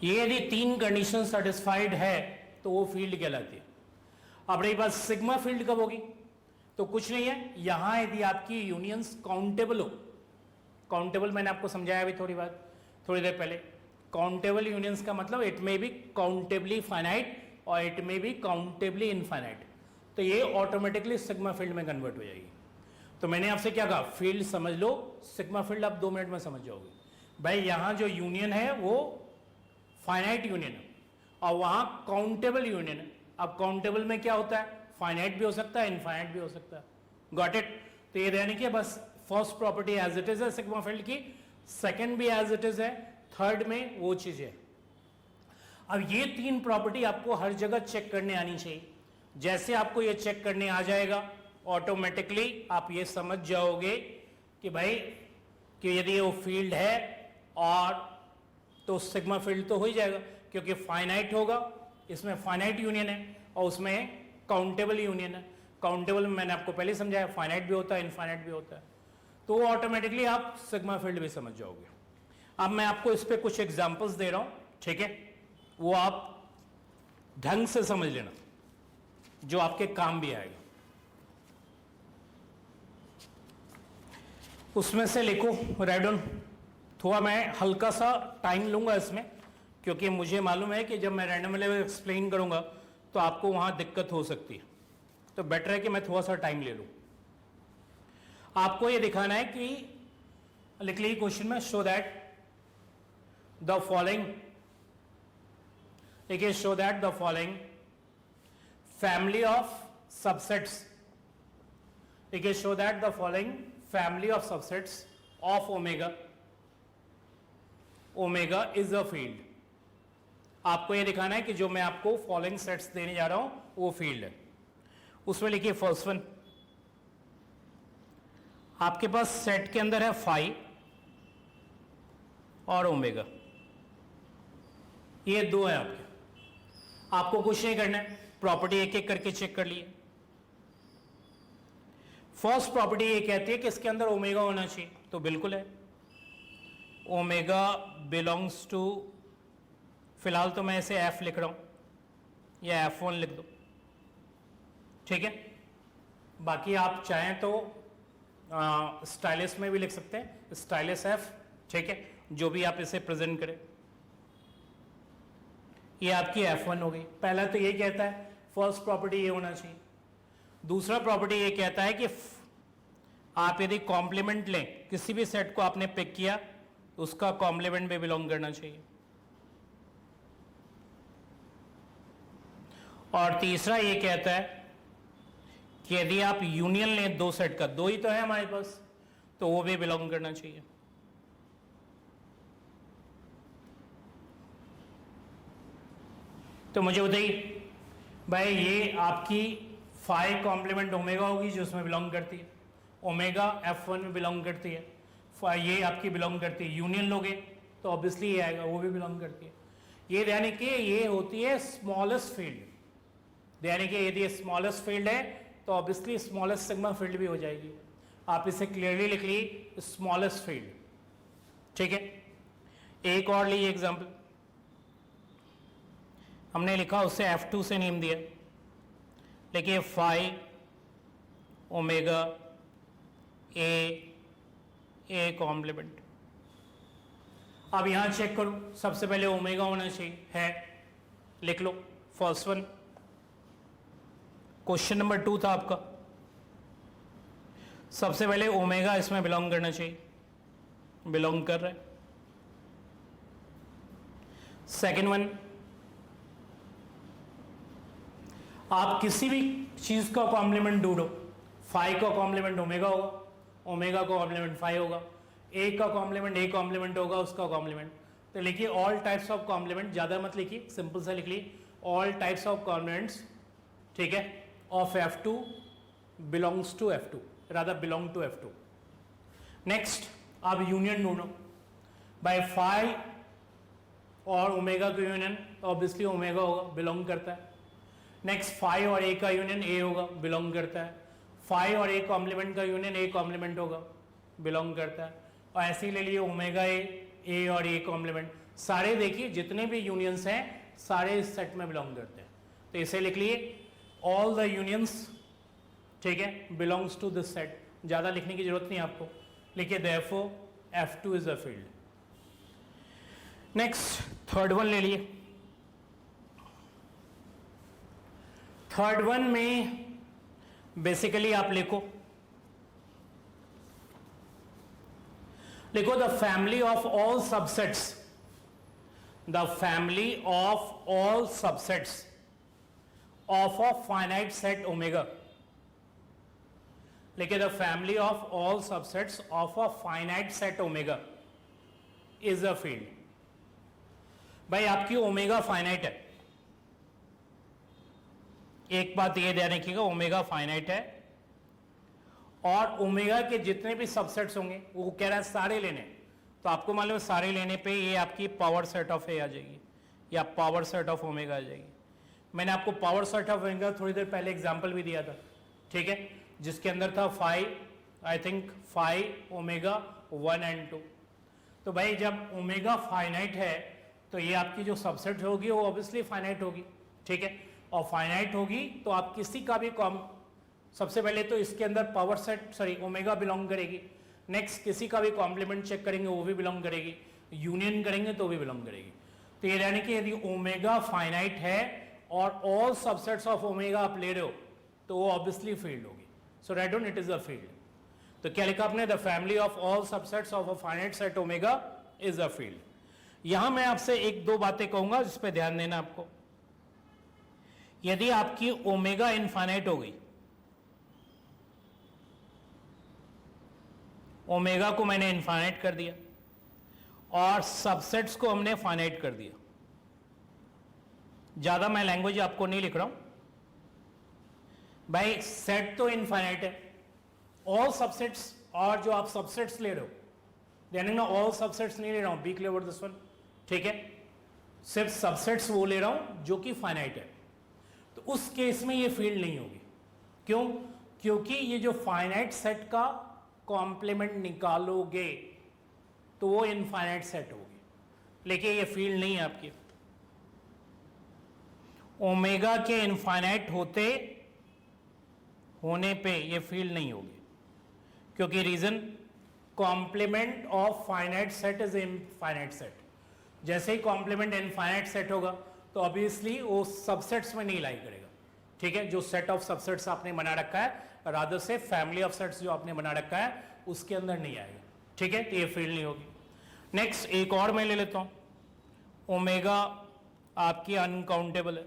ये यदि तीन कंडीशन सेटिस्फाइड है तो वो फील्ड कहलाती है। अब रही बात सिग्मा फील्ड कब होगी, तो कुछ नहीं है, यहां यदि आपकी यूनियंस काउंटेबल हो, काउंटेबल मैंने आपको समझाया अभी थोड़ी देर पहले, काउंटेबल यूनियंस का मतलब it may be countably finite और it may be countably infinite, तो ये ऑटोमेटिकली सिग्मा फील्ड में कन्वर्ट हो जाएगी। तो मैंने आपसे क्या कहा, फील्ड समझ लो, सिग्मा फील्ड आप 2 मिनट में समझ जाओगे। भाई यहां जो यूनियन है वो फाइनाइट यूनियन है और वहां काउंटेबल यूनियन है। अब काउंटेबल में क्या होता है, फाइनाइट भी हो सकता है, इनफाइनाइट भी हो सकता है, गॉट इट। तो ये रहने की बस first property as it is है सिग्मा फील्ड की, सेकंड भी एज इट इज है, थर्ड में वो चीज है। अब ये तीन प्रॉपर्टी आपको हर जगह चेक करने आनी चाहिए। जैसे आपको ये चेक करने आ जाएगा ऑटोमेटिकली आप ये समझ जाओगे कि भाई कि यदि वो फील्ड है और तो सिग्मा फील्ड तो हो ही जाएगा, क्योंकि फाइनाइट होगा, इसमें फाइनाइट यूनियन है और उसमें काउंटेबल यूनियन है। काउंटेबल में मैंने आपको पहले समझाया फाइनाइट भी होता है, इनफाइनाइट भी होता है, तो ऑटोमेटिकली आप सिग्मा फील्ड भी समझ जाओगे। अब मैं आपको इस पे कुछ एग्जांपल्स दे रहा हूं, ठीक है, वो आप ढंग से समझ लेना जो आपके काम भी आएगा। उसमें से लिखो रेडन, थोड़ा मैं हल्का सा टाइम लूंगा इसमें, क्योंकि मुझे मालूम है कि जब मैं रैंडम लेवल एक्सप्लेन करूंगा तो आपको वहां दिक्कत हो सकती है, तो बेटर है कि मैं थोड़ा सा टाइम ले लूं। आपको ये दिखाना है कि लिख लीजिए क्वेश्चन में, शो दैट द फॉलोइंग, देखिए show that the following family of subsets, देखिए show that the following family of subsets of omega, omega is a field. आपको यह दिखाना है कि जो मैं आपको फॉलोइंग सेट्स देने जा रहा हूं वो फील्ड है। उसमें लिखिए फर्स्ट वन, आपके पास सेट के अंदर है फाई और ओमेगा, ये दो है आपके, आपको कुछ नहीं करना है, प्रॉपर्टी एक एक करके चेक कर लिए। फर्स्ट प्रॉपर्टी ये कहती है कि इसके अंदर ओमेगा होना चाहिए, तो बिल्कुल है, ओमेगा बिलोंग्स टू फिलहाल तो मैं इसे F लिख रहा हूँ, या F1 लिख दो, ठीक है। बाकी आप चाहें तो स्टाइलिस में भी लिख सकते हैं, स्टाइलिस F, ठीक है, जो भी आप इसे प्रेजेंट करें। ये आपकी F1 हो गई। पहला तो ये कहता है फर्स्ट प्रॉपर्टी ये होना चाहिए। दूसरा प्रॉपर्टी ये कहता है कि आप यदि कॉम्प्लीमेंट लें, किसी भी सेट को आपने पिक किया तो उसका कॉम्प्लीमेंट में बिलोंग करना चाहिए। और तीसरा ये कहता है कि यदि आप यूनियन लें दो सेट का, दो ही तो है हमारे पास, तो वो भी बिलोंग करना चाहिए। तो मुझे बताइए भाई, ये आपकी फाई कॉम्प्लीमेंट ओमेगा होगी जो उसमें बिलोंग करती है, ओमेगा F1 में बिलोंग करती है, ये आपकी बिलोंग करती है। यूनियन लोगे तो ऑब्वियसली ये आएगा, वो भी बिलोंग करती है। ये यानी कि ये होती है स्मॉलेस्ट फील्ड, यानी कि यदि स्मॉलेस्ट फील्ड है तो ऑब्वियसली स्मॉलेस्ट सिग्मा फील्ड भी हो जाएगी। आप इसे क्लियरली लिख ली स्मॉलेस्ट फील्ड, ठीक है। एक और ली एग्जांपल, हमने लिखा उससे F2 से नेम दिया, देखिए फाई ओमेगा ए कॉम्प्लीमेंट। अब यहां चेक करो, सबसे पहले ओमेगा होना चाहिए, है, लिख लो फर्स्ट वन। क्वेश्चन नंबर 2 था आपका, सबसे पहले ओमेगा इसमें बिलोंग करना चाहिए, बिलोंग कर रहा है। सेकेंड वन, आप किसी भी चीज का कॉम्प्लीमेंट ढूंढो, फाई का कॉम्प्लीमेंट ओमेगा होगा, ओमेगा का कॉम्प्लीमेंट फाई होगा, ए का कॉम्प्लीमेंट ए कॉम्प्लीमेंट होगा, उसका कॉम्प्लीमेंट। तो लिखिए ऑल टाइप्स ऑफ कॉम्प्लीमेंट, ज्यादा मत लिखिए, सिंपल सा लिख ली ऑल टाइप्स ऑफ कॉम्प्लीमेंट्स, ठीक है, of F2 belongs to F2, rather belong to F2। Next आप यूनियन ढूंढो, बाय फाई और ओमेगा का यूनियन, ऑब्वियसली ओमेगा होगा, बिलोंग करता है। नेक्स्ट फाई और ए का यूनियन ए होगा, बिलोंग करता है। फाई और ए कॉम्प्लीमेंट का यूनियन ए कॉम्प्लीमेंट होगा, बिलोंग करता है। और ऐसे ही ले लिए ओमेगा ए और ए कॉम्प्लीमेंट, सारे देखिए जितने भी यूनियंस हैं सारे इस सेट में बिलोंग करते हैं। तो इसे लिख लिए ऑल द यूनियंस, ठीक है, बिलोंग्स टू दिस सेट। ज्यादा लिखने की जरूरत नहीं आपको, लिखिए therefore F2 is a field. Next third one ले लिए। थर्ड वन में बेसिकली आप लिखो the family of all subsets, the family of all subsets of a finite set omega. लिखिए the family of all subsets of a finite set omega is a field. भाई आपकी ओमेगा फाइनाइट है, एक बात ये ध्यान रखिएगा, ओमेगा फाइनाइट है और ओमेगा के जितने भी सबसेट्स होंगे वो कह रहा है सारे लेने, तो आपको मालूम है सारे लेने पे ये आपकी पावर सेट ऑफ ए आ जाएगी या पावर सेट ऑफ ओमेगा आ जाएगी। मैंने आपको पावर सेट ऑफ ओमेगा थोड़ी देर पहले एग्जांपल भी दिया था, ठीक है, जिसके अंदर था phi, I think phi omega 1 and 2। तो भाई जब ओमेगा फाइनाइट है तो ये आपकी जो सबसेट होगी वो ऑब्वियसली फाइनाइट होगी, ठीक है, और फाइनाइट होगी तो आप किसी का भी सबसे पहले तो इसके अंदर पावर सेट ओमेगा बिलोंग करेगी। नेक्स्ट किसी का भी कॉम्प्लीमेंट चेक करेंगे वो भी बिलोंग करेगी, यूनियन करेंगे तो भी बिलोंग करेगी। तो ये यानी कि यदि ओमेगा फाइनाइट है और ऑल सबसेट्स ऑफ ओमेगा आप ले रहे हो तो वो ऑब्वियसली फील्ड होगी। So write down it is a field. तो क्या लिखा आपने, the family of all subsets of a finite set omega is a field. यहां मैं आपसे एक दो बातें कहूंगा जिस पे ध्यान देना आपको। यदि आपकी ओमेगा इनफाइनाइट हो गई, ओमेगा को मैंने इनफाइनाइट कर दिया और सबसेट्स को हमने फाइनाइट कर दिया, ज्यादा मैं लैंग्वेज आपको नहीं लिख रहा हूं भाई, सेट तो इनफाइनाइट है, ऑल सबसेट्स, और जो आप सबसेट्स ले रहे हो, यानी ना ऑल सबसेट्स नहीं ले रहा हूं, be clear about this one, ठीक है, सिर्फ सबसेट्स वो ले रहा हूं जो कि फाइनाइट है। तो उस केस में ये फील्ड नहीं होगी। क्यों? क्योंकि ये जो फाइनाइट सेट का कॉम्प्लीमेंट निकालोगे तो वो इनफाइनाइट सेट होगी, लेकिन ये फील्ड नहीं है आपकी। ओमेगा के इनफाइनाइट होने पे ये फील्ड नहीं होगी, क्योंकि reason complement of finite set is infinite set. जैसे ही कॉम्प्लीमेंट इनफाइनाइट सेट होगा तो ऑब्वियसली वो सबसेट्स में नहीं लाई करेगा, ठीक है। जो सेट ऑफ सबसेट्स आपने बना रखा है रादर से फैमिली ऑफ सेट्स जो आपने बना रखा है उसके अंदर नहीं आएगा, ठीक है, तो ये फील्ड नहीं होगी। नेक्स्ट एक और मैं ले लेता हूं, ओमेगा आपकी अनकाउंटेबल है,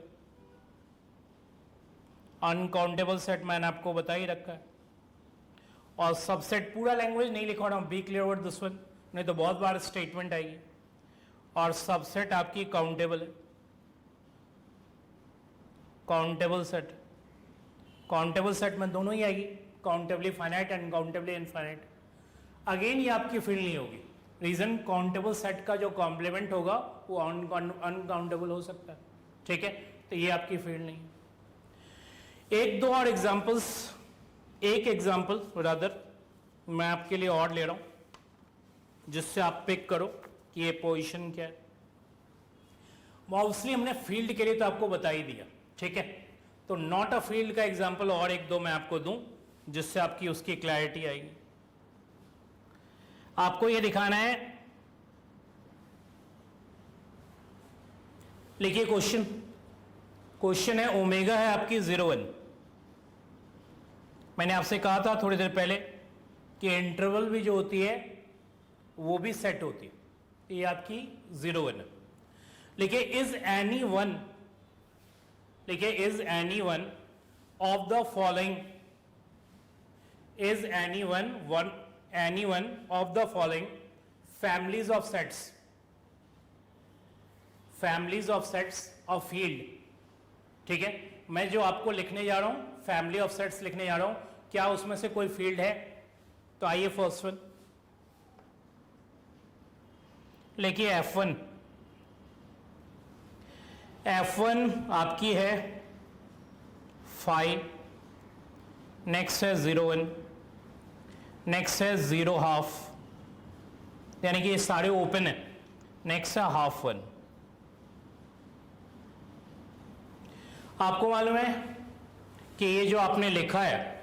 अनकाउंटेबल सेट मैंने आपको बता ही रखा है, और सबसेट पूरा लैंग्वेज नहीं लिखा रहा हूं, be clear about this one, नहीं तो बहुत बार स्टेटमेंट आएगी। और सबसेट आपकी काउंटेबल है, काउंटेबल सेट, काउंटेबल सेट में दोनों ही आएगी, countably finite and countably infinite. Again ये आपकी फील्ड नहीं होगी, रीजन काउंटेबल सेट का जो कॉम्प्लीमेंट होगा वो अनकाउंटेबल हो सकता है, ठीक है, तो ये आपकी फील्ड नहीं है। एक दो और एग्जांपल्स, एक एग्जांपल रादर मैं आपके लिए और ले रहा हूं जिससे आप पिक करो कि ये पोजीशन क्या है। ऑब्वियसली हमने फील्ड के लिए तो आपको बता ही दिया, ठीक है, तो नॉट अ फील्ड का एग्जांपल और एक दो मैं आपको दूं जिससे आपकी उसकी क्लैरिटी आएगी। आपको ये दिखाना है, लिखिए क्वेश्चन, क्वेश्चन है ओमेगा है आपकी 0,1। मैंने आपसे कहा था थोड़ी देर पहले कि इंटरवल भी जो होती है वो भी सेट होती है, ये आपकी 0,1 है। लिखिए इज एनी वन, लिखिए is any one of the following, is any one of the following families of sets, families of sets of field, ठीक है। मैं जो आपको लिखने जा रहा हूं फैमिली ऑफ सेट्स लिखने जा रहा हूं, क्या उसमें से कोई फील्ड है? तो आइए फर्स्ट वन लिखिए F1, F1 आपकी है 5, नेक्स्ट है 0,1, नेक्स्ट है 0.5, यानी कि ये सारे ओपन है, नेक्स्ट है 0.5, 1। आपको मालूम है कि ये जो आपने लिखा है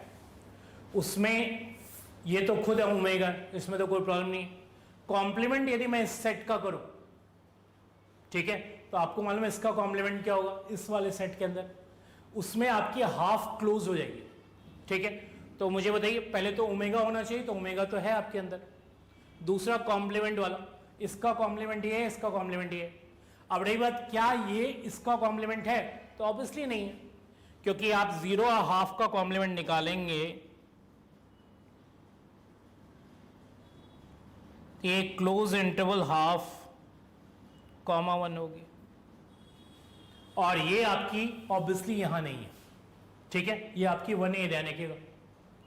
उसमें ये तो खुद है ओमेगा, इसमें तो कोई प्रॉब्लम नहीं। कॉम्प्लीमेंट यदि मैं इस सेट का करूं, ठीक है, तो आपको मालूम है इसका कॉम्प्लीमेंट क्या होगा, इस वाले सेट के अंदर उसमें आपकी हाफ क्लोज हो जाएगी, ठीक है। तो मुझे बताइए, पहले तो ओमेगा होना चाहिए, तो ओमेगा तो है आपके अंदर। दूसरा कॉम्प्लीमेंट वाला, इसका कॉम्प्लीमेंट ये है, इसका कॉम्प्लीमेंट ये है। अब रही बात क्या ये इसका कॉम्प्लीमेंट है, तो ऑब्वियसली नहीं है, क्योंकि आप 0 और हाफ का कॉम्प्लीमेंट निकालेंगे, ये क्लोज इंटरवल 0.5, 1 होगी, और ये आपकी ऑब्वियसली यहां नहीं है, ठीक है, ये आपकी 1A रहने की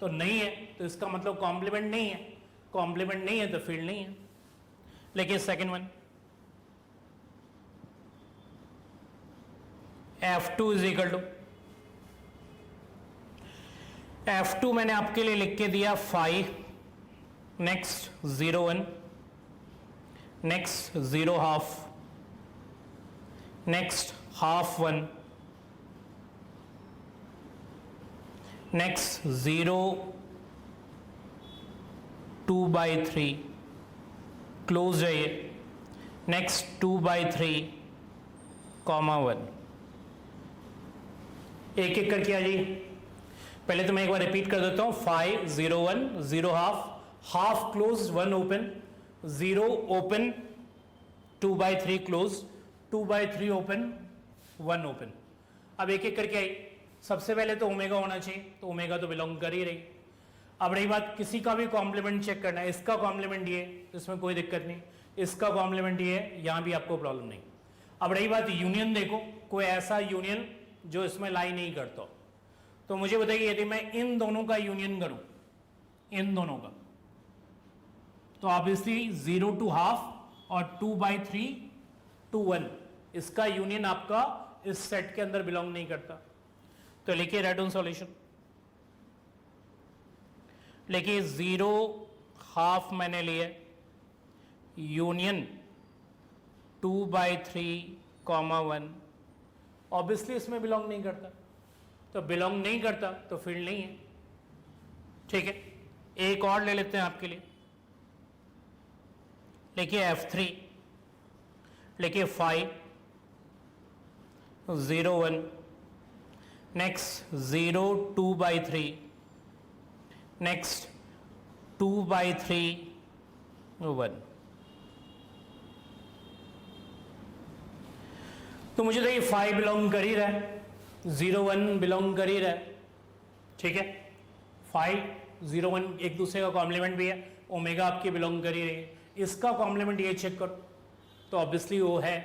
तो नहीं है, तो इसका मतलब कॉम्प्लीमेंट नहीं है, कॉम्प्लीमेंट नहीं है तो फील्ड नहीं है। लेकिन second one F2 is equal to, F2 मैंने आपके लिए लिख के दिया 5, next 0,1, next 0.5, next 0.5, 1, next 0.2/3 close है ये, नेक्स्ट 2/3, 1। एक एक करके आ जाइए। पहले तो मैं एक बार रिपीट कर देता हूं, 5, 0,1, 0.5, half close, 1 open, 0 open, 2/3 close, 2/3 open, 1 open. अब एक एक करके आई। सबसे पहले तो ओमेगा होना चाहिए, तो ओमेगा तो बिलोंग कर ही रही। अब रही बात किसी का भी कॉम्प्लीमेंट चेक करना है, इसका कॉम्प्लीमेंट ये, इसमें कोई दिक्कत नहीं, इसका कॉम्प्लीमेंट ये, यहां भी आपको प्रॉब्लम नहीं। अब रही बात यूनियन, देखो कोई ऐसा यूनियन जो इसमें लाई नहीं करता, तो मुझे बताइए यदि मैं इन दोनों का यूनियन करूं, इन दोनों का, तो ऑब्वियसली 0 to हाफ और 2/3 to 1, इसका यूनियन आपका इस सेट के अंदर बिलोंग नहीं करता। तो लिखिए राइट ऑन सॉल्यूशन, लिखिए 0.5 मैंने लिए, यूनियन 2/3, 1, ऑब्वियसली इसमें बिलोंग नहीं करता, तो बिलोंग नहीं करता तो फील्ड नहीं है। ठीक है, एक और ले लेते हैं आपके लिए, लिखिए F3, लिखिए 5 0 1, नेक्स्ट 0 2/3, नेक्स्ट 2/3 1। तो मुझे तो ये 5 बिलोंग कर ही रहा है, 0 1 बिलोंग कर ही रहा है। ठीक है, 5 0 1 एक दूसरे का कॉम्प्लीमेंट भी है, ओमेगा आपकी बिलोंग कर ही रही है। इसका कॉम्प्लीमेंट ये चेक करो, तो ऑब्वियसली वो है,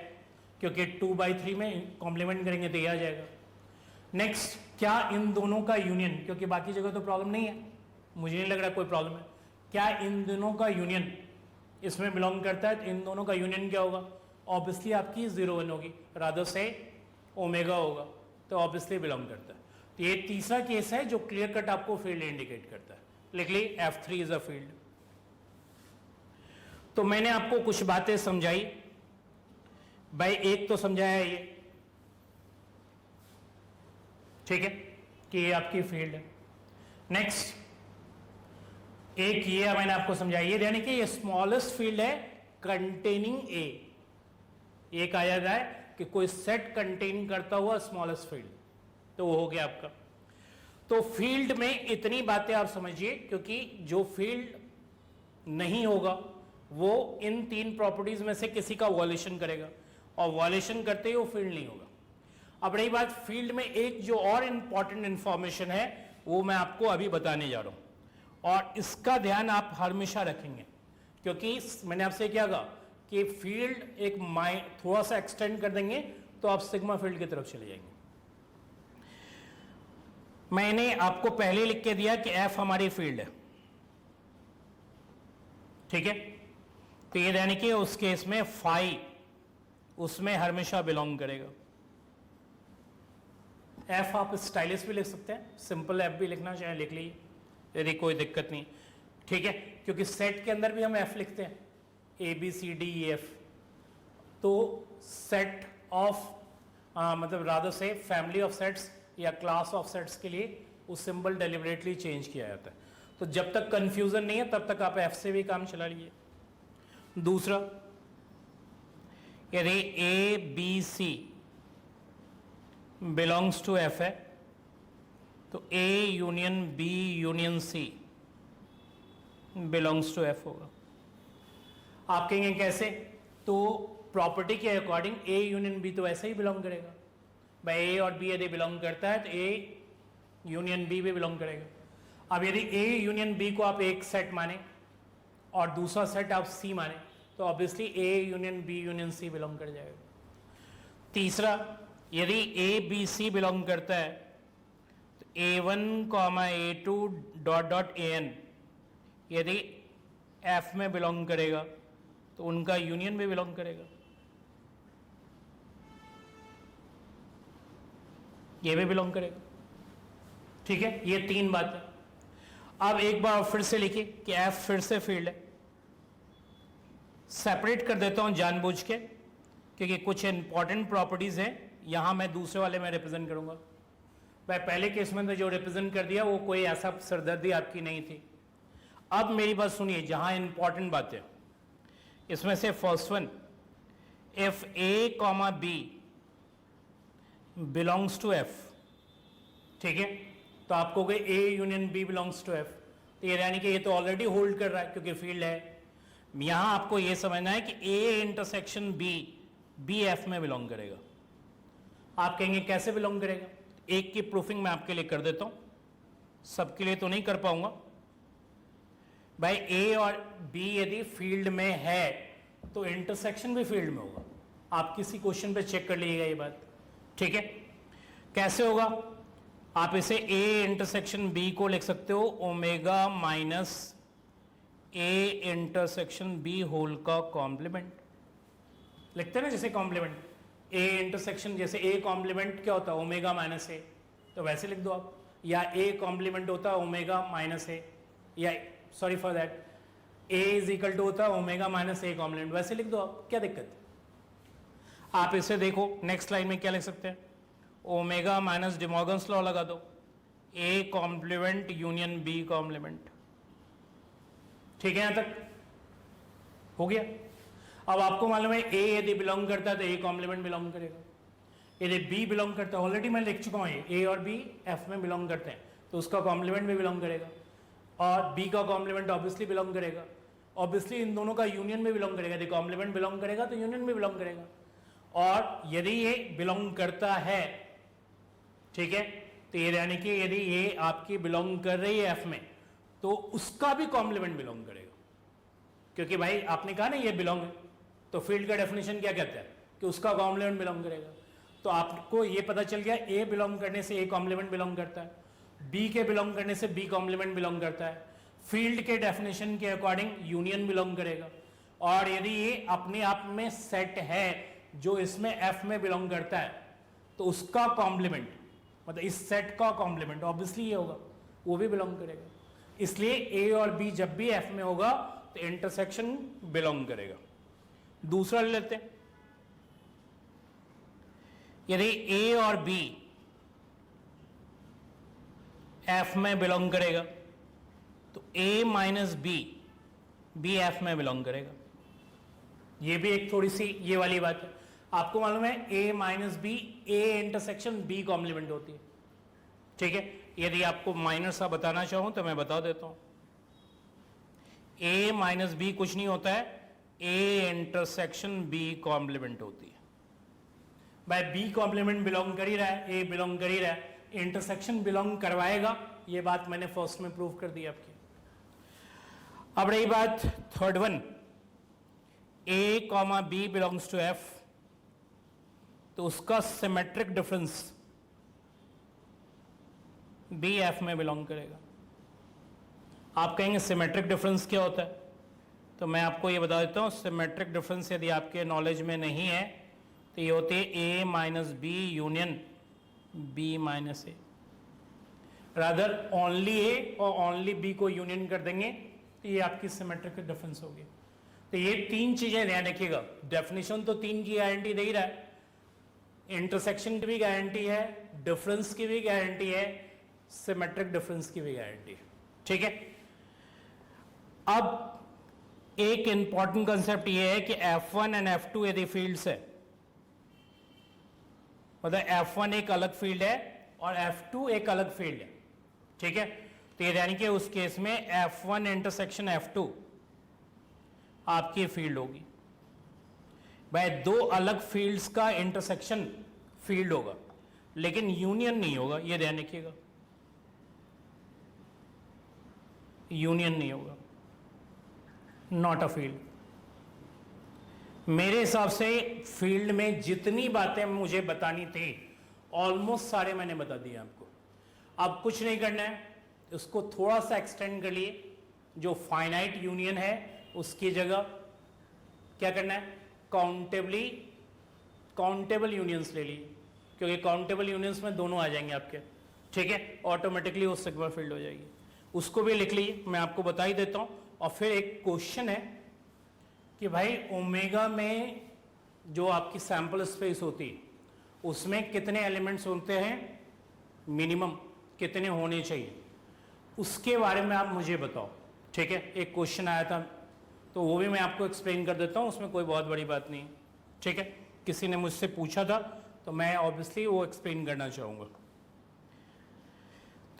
क्योंकि 2/3 में कॉम्प्लीमेंट करेंगे तो ये आ जाएगा। नेक्स्ट, क्या इन दोनों का यूनियन, क्योंकि बाकी जगह तो प्रॉब्लम नहीं है, मुझे नहीं लग रहा कोई प्रॉब्लम है, क्या इन दोनों का यूनियन इसमें बिलोंग करता है? तो इन दोनों का यूनियन क्या होगा? ऑब्वियसली आपकी 0 1 होगी, रादर से ओमेगा होगा, तो ऑब्वियसली बिलोंग करता है। तो ये तीसरा केस है जो क्लियर कट आपको फील्ड इंडिकेट करता है। लिख ली F3 इज अ फील्ड। तो मैंने आपको कुछ बातें समझाई भाई, एक तो समझाया ये, ठीक है, कि ये आपकी फील्ड है। नेक्स्ट, एक ये मैंने आपको समझाया, ये यानी कि ये स्मॉलेस्ट फील्ड है कंटेनिंग ए। एक आ जाता है कि कोई सेट कंटेन करता हुआ स्मॉलेस्ट फील्ड, तो वो हो गया आपका। तो फील्ड में इतनी बातें आप समझिए, क्योंकि जो फील्ड नहीं होगा वो इन 3 प्रॉपर्टीज में से किसी का वॉल्यूशन करेगा, और वॉल्यूशन करते ही वो फील्ड नहीं होगा। अब रही बात फील्ड में, एक जो और इंपॉर्टेंट इंफॉर्मेशन है वो मैं आपको अभी बताने जा रहा हूं, और इसका ध्यान आप हमेशा रखेंगे, क्योंकि मैंने आपसे क्या कहा कि फील्ड एक थोड़ा सा एक्सटेंड कर देंगे तो आप सिग्मा फील्ड की तरफ चले जाएंगे। मैंने आपको पहले लिख के दिया कि एफ हमारी फील्ड है, ठीक है, तो ये यानी कि उस केस में फाई उसमें हमेशा बिलोंग करेगा। एफ आप स्टाइलिश भी लिख सकते हैं, सिंपल एफ भी लिखना चाहे लिख लीजिए, यदि कोई दिक्कत नहीं, ठीक है, क्योंकि सेट के अंदर भी हम एफ लिखते हैं, A B C D E F. तो सेट ऑफ मतलब रादर से फैमिली ऑफ सेट्स या क्लास ऑफ सेट्स के लिए वो सिंबल डेलिबरेटली चेंज किया जाता है। तो जब तक कंफ्यूजन नहीं है तब तक आप एफ से भी काम चला लीजिए। दूसरा, यदि A B C belongs to F है तो A union B union C belongs to F होगा। आप कहेंगे कैसे? तो प्रॉपर्टी के अकॉर्डिंग ए यूनियन बी तो ऐसे ही बिलोंग करेगा भाई, ए और बी यदि बिलोंग करता है तो ए यूनियन बी भी बिलोंग करेगा। अब यदि ए यूनियन बी को आप एक सेट माने और दूसरा सेट आप सी माने तो obviously A union B union C belong कर जाएगा। तीसरा, यदि ए बी सी बिलोंग करता है तो A1, A2 dot dot AN यदि F में बिलोंग करेगा तो उनका यूनियन भी बिलोंग करेगा, ये भी बिलोंग करेगा, ठीक है। ये 3 बातें। अब एक बार फिर से लिखिए कि F फिर से फील्ड है। सेपरेट कर देता हूं जानबूझ के, क्योंकि कुछ इंपॉर्टेंट प्रॉपर्टीज हैं, यहां मैं दूसरे वाले में रिप्रेजेंट करूंगा। भाई पहले केस में तो जो रिप्रेजेंट कर दिया वो कोई ऐसा सरदर्दी आपकी नहीं थी। अब मेरी बात सुनिए, जहां इंपॉर्टेंट बातें, इसमें से first one, if A comma B belongs to F, ठीक है, तो आपको कहे A union B belongs to F, तो ये यानी कि ये तो ऑलरेडी होल्ड कर रहा है क्योंकि फील्ड है। यहां आपको ये समझना है कि A intersection B, B F में बिलोंग करेगा। आप कहेंगे कैसे बिलोंग करेगा? एक की प्रूफिंग मैं आपके लिए कर देता हूं, सबके लिए तो नहीं कर पाऊंगा। भाई ए और बी यदि फील्ड में है तो इंटरसेक्शन भी फील्ड में होगा। आप किसी क्वेश्चन पे चेक कर लीजिएगा ये बात, ठीक है। कैसे होगा? आप इसे ए इंटरसेक्शन बी को लिख सकते हो omega minus A intersection B whole का कॉम्प्लीमेंट, लिखते हैं ना जैसे कॉम्प्लीमेंट, ए इंटरसेक्शन, जैसे ए कॉम्प्लीमेंट क्या होता है ओमेगा माइनस ए, तो वैसे लिख दो आप, या ए कॉम्प्लीमेंट होता है ओमेगा माइनस ए, या sorry for that A is equal to होता है ओमेगा माइनस ए कॉम्प्लीमेंट, वैसे लिख दो आप, क्या दिक्कत है। आप इसे देखो नेक्स्ट लाइन में क्या लिख सकते हैं, ओमेगा माइनस डिमॉर्गन्स लॉ लगा दो, A complement union B complement. ठीक है, यहां तक हो गया। अब आपको मालूम है ए यदि बिलोंग करता है तो ए कॉम्प्लीमेंट बिलोंग करेगा, यदि बी बिलोंग करता है, ऑलरेडी मैं लिख चुका हूं, ए और बी एफ में बिलोंग करते हैं तो उसका कॉम्प्लीमेंट भी बिलोंग करेगा, और बी का कॉम्प्लीमेंट ऑब्वियसली बिलोंग करेगा, ऑब्वियसली इन दोनों का यूनियन में बिलोंग करेगा, यदि कॉम्प्लीमेंट बिलोंग करेगा तो यूनियन में बिलोंग करेगा। और यदि ये बिलोंग करता है, ठीक है, तो ये यानी कि यदि ये आपकी बिलोंग कर रही है एफ में तो उसका भी कॉम्प्लीमेंट बिलोंग करेगा, क्योंकि भाई आपने कहा ना ये बिलोंग है, तो फील्ड का डेफिनेशन क्या कहता है कि उसका कॉम्प्लीमेंट बिलोंग करेगा। तो आपको ये पता चल गया ए बिलोंग करने से ए कॉम्प्लीमेंट बिलोंग करता है, बी के बिलोंग करने से बी कॉम्प्लीमेंट बिलोंग करता है, फील्ड के डेफिनेशन के अकॉर्डिंग यूनियन बिलोंग करेगा, और यदि ये अपने आप में सेट है जो इसमें एफ में बिलोंग करता है तो उसका कॉम्प्लीमेंट, मतलब इस सेट का कॉम्प्लीमेंट ऑब्वियसली ये होगा, वो भी बिलोंग करेगा। इसलिए ए और बी जब भी एफ में होगा तो इंटरसेक्शन बिलोंग करेगा। दूसरा ले लेते हैं, यदि ए और बी एफ में बिलोंग करेगा तो ए माइनस बी एफ में बिलोंग करेगा। ये भी एक थोड़ी सी ये वाली बात है, आपको मालूम है A minus B, A intersection B complement होती है। ठीक है, यदि आपको माइनर सा बताना चाहूं तो मैं बता देता हूं, ए माइनस बी कुछ नहीं होता है, ए इंटरसेक्शन बी कॉम्प्लीमेंट होती है। भाई बी कॉम्प्लीमेंट बिलोंग कर ही रहा है, ए बिलोंग कर ही रहा है, इंटरसेक्शन बिलोंग करवाएगा, ये बात मैंने फर्स्ट में प्रूव कर दी आपकी। अब रही बात third one, A comma B belongs to F, तो उसका सिमेट्रिक डिफरेंस बी एफ में बिलोंग करेगा। आप कहेंगे सिमेट्रिक डिफरेंस क्या होता है, तो मैं आपको ये बता देता हूं, सिमेट्रिक डिफरेंस यदि आपके नॉलेज में नहीं है तो ये होते हैं A minus B union B minus A. Rather only A और ओनली बी को यूनियन कर देंगे तो ये आपकी सिमेट्रिक डिफरेंस होगी। तो ये तीन चीजें ध्यान रखिएगा, डेफिनेशन तो तीन की गारंटी दे ही रहा है, इंटरसेक्शन की भी गारंटी है, डिफरेंस की भी गारंटी है, सिमेट्रिक डिफरेंस की भी गारंटी है। ठीक है, अब एक इंपॉर्टेंट कंसेप्ट ये है कि F1 एंड F2 यदि फील्ड्स है, मतलब F1 एक अलग फील्ड है और F2 एक अलग फील्ड है। ठीक है, तो ये यानी कि उस केस में F1 इंटरसेक्शन F2 आपकी फील्ड होगी। भाई दो अलग फील्ड्स का इंटरसेक्शन फील्ड होगा, लेकिन यूनियन नहीं होगा, ये ध्यान रखिएगा, यूनियन नहीं होगा, नॉट अ फील्ड। मेरे हिसाब से फील्ड में जितनी बातें मुझे बतानी थी ऑलमोस्ट सारे मैंने बता दिए आपको। अब कुछ नहीं करना है, उसको थोड़ा सा एक्सटेंड कर लिए, जो फाइनाइट यूनियन है उसकी जगह क्या करना है, काउंटेबल यूनियंस ले लिए, क्योंकि काउंटेबल यूनियंस में दोनों आ जाएंगे आपके। ठीक है, ऑटोमेटिकली वो सिग्मा फील्ड हो जाएगी, उसको भी लिख लीजिए, मैं आपको बता ही देता हूं। और फिर एक क्वेश्चन है कि भाई ओमेगा में जो आपकी सैंपल स्पेस होती है उसमें कितने एलिमेंट्स होते हैं, मिनिमम कितने होने चाहिए, उसके बारे में आप मुझे बताओ। ठीक है, एक क्वेश्चन आया था तो वो भी मैं आपको एक्सप्लेन कर देता हूँ, उसमें कोई बहुत बड़ी बात नहीं है। ठीक है, किसी ने मुझसे पूछा था तो मैं ऑब्वियसली वो एक्सप्लेन करना चाहूँगा।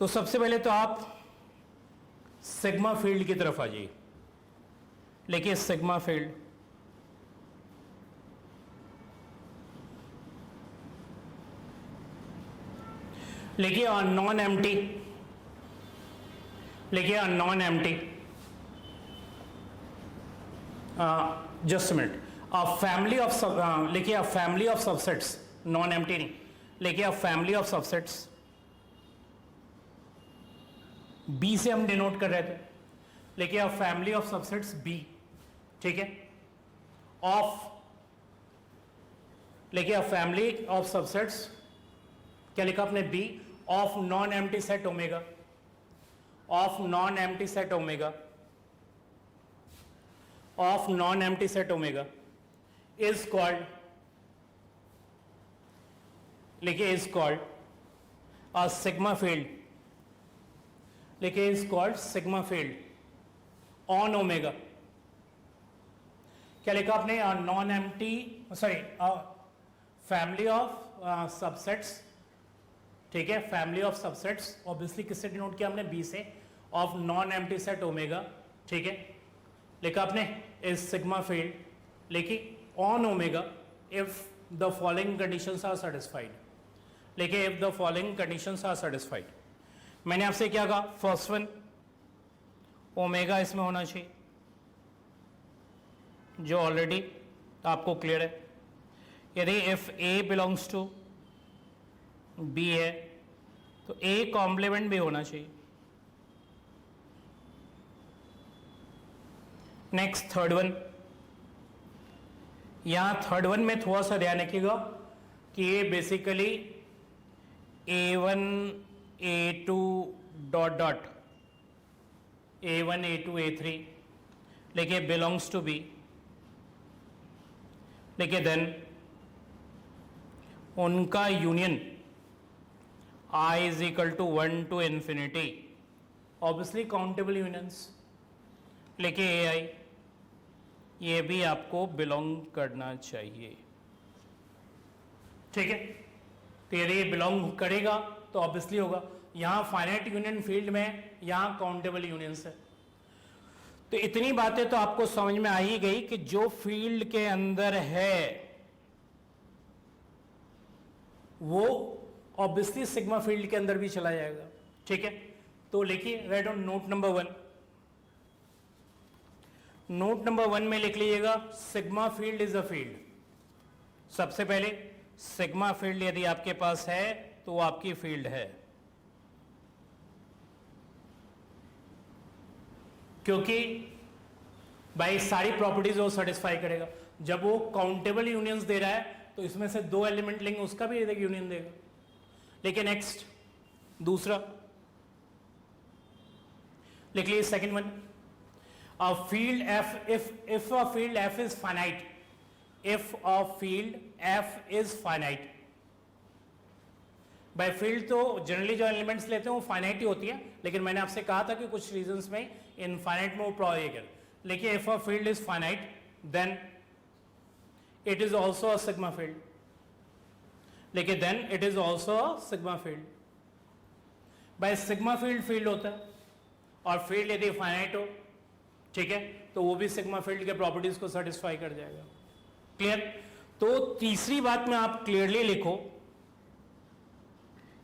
तो सबसे पहले तो आप सिग्मा फील्ड की तरफ आ जाइए, लेकिन सिग्मा फील्ड लिखिए नॉन एम्प्टी, लिखिए non empty, just minute, a family of लिखिए a family of subsets, non empty नहीं, लिखिए a family of subsets, B से हम डिनोट कर रहे थे, लिखिए a family of subsets B. ठीक है, ऑफ, लिखिए अ फैमिली ऑफ सबसेट्स, क्या लिखा आपने, B, of non empty set omega, of non empty set omega, of non empty set omega is लिखिए is called a sigma field, लिखिए is called sigma field on omega. क्या लिखा आपने? Non empty, sorry, family of subsets, ठीक है, फैमिली ऑफ सबसेट्स, ऑब्वियसली किससे डिनोट किया हमने? बी से, of non empty set omega, ठीक है। लिखा आपने इज सिग्मा फील्ड, लिखिए on omega if the following conditions are satisfied, लिखिए if the following conditions are satisfied. मैंने आपसे क्या कहा? फर्स्ट वन, ओमेगा इसमें होना चाहिए, जो ऑलरेडी आपको क्लियर है। यदि if A belongs to B है तो ए कॉम्प्लीमेंट भी होना चाहिए। नेक्स्ट थर्ड वन, यहां थर्ड वन में थोड़ा सा ध्यान रखिएगा कि ये basically A1 A2 dot dot A1 A2 A3 लिखिए बिलोंग्स टू बी, लिखिए देन उनका union I is equal to 1 to infinity, obviously countable unions, लिखिए AI ये भी आपको बिलोंग करना चाहिए, ठीक है। तो यदि ये बिलोंग करेगा तो ऑब्वियसली होगा। यहां फाइनाइट यूनियन फील्ड में यहां काउंटेबल यूनियंस है। तो इतनी बातें तो आपको समझ में आ ही गई कि जो फील्ड के अंदर है वो ऑब्वियसली सिग्मा फील्ड के अंदर भी चला जाएगा, ठीक है। तो लिखिए right on note number 1, note number 1 में लिख लीजिएगा sigma field is a field. सबसे पहले सिग्मा फील्ड यदि आपके पास है तो वो आपकी फील्ड है, क्योंकि भाई सारी प्रॉपर्टीज वो सेटिस्फाई करेगा। जब वो काउंटेबल यूनियंस दे रहा है तो इसमें से 2 एलिमेंट लेंगे, उसका भी यूनियन देगा। लेकिन नेक्स्ट दूसरा लिख लीजिए second one, a field f, if a field f is finite, if a field f is finite, by field तो जनरली जो एलिमेंट्स लेते हैं वो फाइनाइट ही होती है, लेकिन मैंने आपसे कहा था कि कुछ रीजंस में इनफाइनाइट में वो प्रोबेबल। लेकिन if a field is finite then it is also a sigma field, लेकिन then it is also a sigma field. By sigma field field होता है और फील्ड यदि फाइनाइट हो, ठीक है, तो वो भी सिग्मा फील्ड के प्रॉपर्टीज को सेटिस्फाई कर जाएगा। क्लियर? तो तीसरी बात में आप क्लियरली लिखो,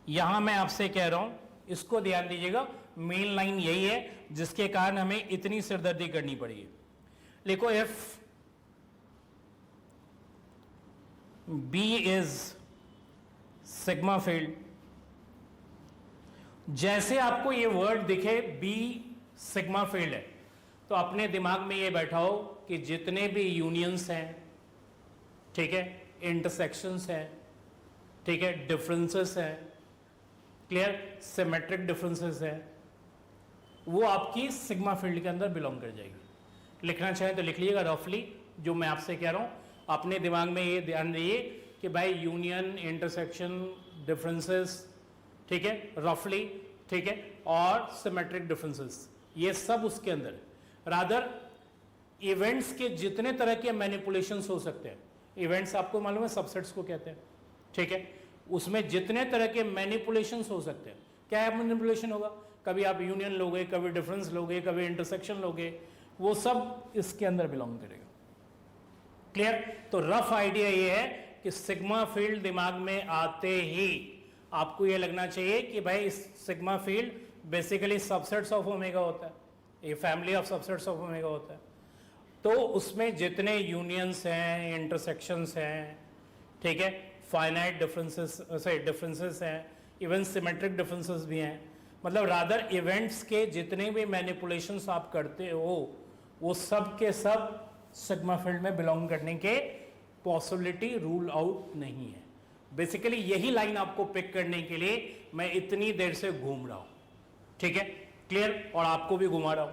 यहां मैं आपसे कह रहा हूं, इसको ध्यान दीजिएगा, मेन लाइन यही है जिसके कारण हमें इतनी सिरदर्दी करनी पड़ी है। लिखो if B is sigma field, जैसे आपको ये वर्ड दिखे बी सिग्मा फील्ड है तो अपने दिमाग में ये बैठा हो कि जितने भी यूनियंस हैं, ठीक है, इंटरसेक्शंस हैं, ठीक है, डिफरेंसेस हैं, क्लियर, सिमेट्रिक डिफरेंसेस हैं, वो आपकी सिग्मा फील्ड के अंदर बिलोंग कर जाएगी। लिखना चाहें तो लिख लीजिएगा रफली, जो मैं आपसे कह रहा हूं अपने दिमाग में ये ध्यान रहिए कि भाई यूनियन, इंटरसेक्शन, डिफरेंसेस, ठीक है, रफली, ठीक है, और सिमेट्रिक डिफरेंसेस, ये सब उसके अंदर। रादर इवेंट्स के जितने तरह के मैनिपुलेशंस हो सकते हैं, इवेंट्स आपको मालूम है सबसेट्स को कहते हैं, ठीक है, उसमें जितने तरह के मैनिपुलेशंस हो सकते हैं। क्या है मैनिपुलेशन होगा? कभी आप यूनियन लोगे, कभी डिफरेंस लोगे, कभी इंटरसेक्शन लोगे, वो सब इसके अंदर बिलोंग करेगा। क्लियर? तो रफ आइडिया ये है कि सिग्मा फील्ड दिमाग में आते ही आपको ये लगना चाहिए कि भाई sigma field basically subsets of omega होता है, ये family of subsets of omega होता है। तो उसमें जितने यूनियंस हैं, इंटरसेक्शंस हैं, ठीक है, फाइनाइट डिफरेंसेस हैं, इवन सिमेट्रिक डिफरेंसेस भी हैं, मतलब रादर इवेंट्स के जितने भी मैनिपुलेशंस आप करते हो वो सब के सब सिग्मा फील्ड में बिलोंग करने के पॉसिबिलिटी रूल आउट नहीं है। बेसिकली यही लाइन आपको पिक करने के लिए मैं इतनी देर से घूम रहा हूं, ठीक है, क्लियर, और आपको भी घुमा रहा हूं।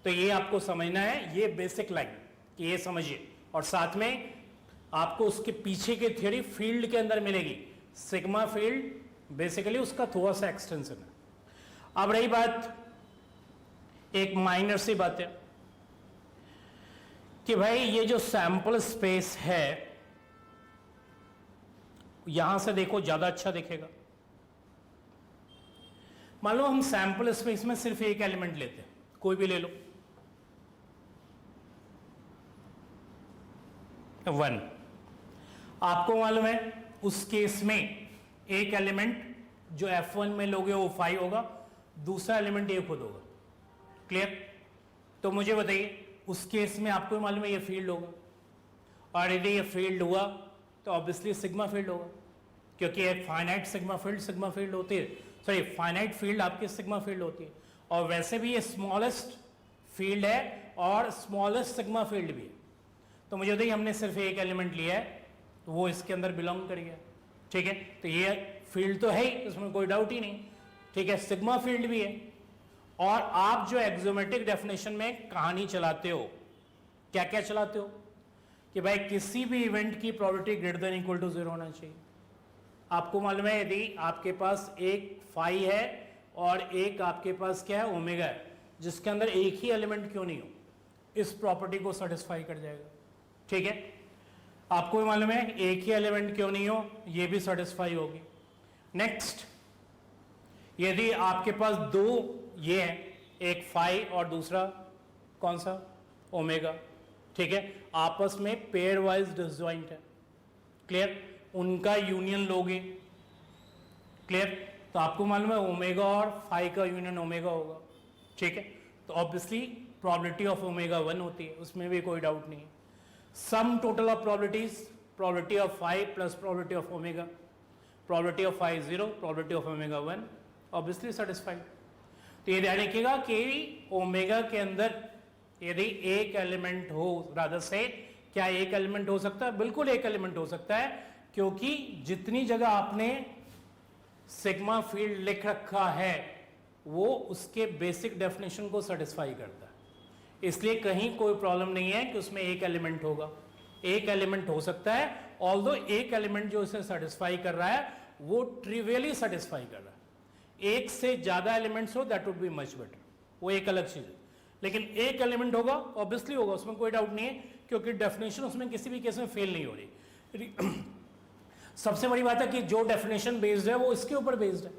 तो ये आपको समझना है, ये बेसिक लाइन, कि ये समझिए, और साथ में आपको उसके पीछे की थ्योरी फील्ड के अंदर मिलेगी, सिग्मा फील्ड बेसिकली उसका थोड़ा सा एक्सटेंशन है। अब रही बात, एक माइनर सी बात है कि भाई ये जो सैंपल स्पेस है, यहां से देखो ज्यादा अच्छा दिखेगा। मान लो हम सैंपल स्पेस में सिर्फ एक एलिमेंट लेते हैं, कोई भी ले लो, 1। आपको मालूम है उस केस में एक एलिमेंट जो F1 में लोगे वो 5 होगा, दूसरा एलिमेंट ये खुद होगा। क्लियर? तो मुझे बताइए उस केस में आपको मालूम है ये फील्ड होगा, और यदि ये फील्ड हुआ तो ऑब्वियसली सिग्मा फील्ड होगा, क्योंकि एक फाइनाइट सिग्मा फील्ड होती है, सॉरी फाइनाइट फील्ड आपकी सिग्मा फील्ड होती है, और वैसे भी ये स्मॉलेस्ट फील्ड है और स्मॉलेस्ट सिग्मा फील्ड भी है। तो मुझे बताइए हमने सिर्फ एक एलिमेंट लिया है तो वो इसके अंदर बिलोंग करेगा। ठीक है, तो ये फील्ड तो है ही, इसमें कोई डाउट ही नहीं। ठीक है, सिग्मा फील्ड भी है। और आप जो एक्सोमेट्रिक डेफिनेशन में कहानी चलाते हो, क्या क्या चलाते हो कि भाई किसी भी इवेंट की probability greater than equal to 0 होना चाहिए। आपको मालूम है यदि आपके पास एक फाई है और एक आपके पास क्या है ओमेगा है, जिसके अंदर एक ही एलिमेंट क्यों नहीं हो, इस प्रॉपर्टी को सेटिस्फाई कर जाएगा। ठीक है, आपको मालूम है एक ही एलिमेंट क्यों नहीं हो, ये भी सेटिस्फाई होगी। नेक्स्ट, यदि आपके पास दो ये है, एक फाई और दूसरा कौन सा ओमेगा, ठीक है, आपस में पेयर वाइज डिसजॉइंट है। क्लियर? उनका यूनियन लोगे। क्लियर? तो आपको मालूम है ओमेगा और फाई का यूनियन ओमेगा होगा। ठीक है, तो ऑब्वियसली प्रोबेबिलिटी ऑफ ओमेगा 1 होती है, उसमें भी कोई डाउट नहीं है। Sum total of probabilities, probability of phi plus probability of omega, probability of phi 0, probability of omega 1, obviously satisfied. तो ये ध्यान रखिएगा कि ओमेगा के अंदर यदि एक एलिमेंट हो, रादर से क्या एक एलिमेंट हो सकता है? बिल्कुल एक एलिमेंट हो सकता है, क्योंकि जितनी जगह आपने सिग्मा फील्ड लिख रखा है वो उसके बेसिक डेफिनेशन को सेटिस्फाई करता है, इसलिए कहीं कोई प्रॉब्लम नहीं है कि उसमें एक एलिमेंट होगा। एक एलिमेंट हो सकता है, ऑल्दो एक एलिमेंट जो इसे सेटिस्फाई कर रहा है वो ट्रिवियली सेटिस्फाई कर रहा है। एक से ज्यादा एलिमेंट्स हो that would be much better, वो एक अलग चीज है, लेकिन एक एलिमेंट होगा ऑब्वियसली होगा, उसमें कोई डाउट नहीं है, क्योंकि डेफिनेशन उसमें किसी भी केस में फेल नहीं हो रही। सबसे बड़ी बात है कि जो डेफिनेशन बेस्ड है वो इसके ऊपर बेस्ड है,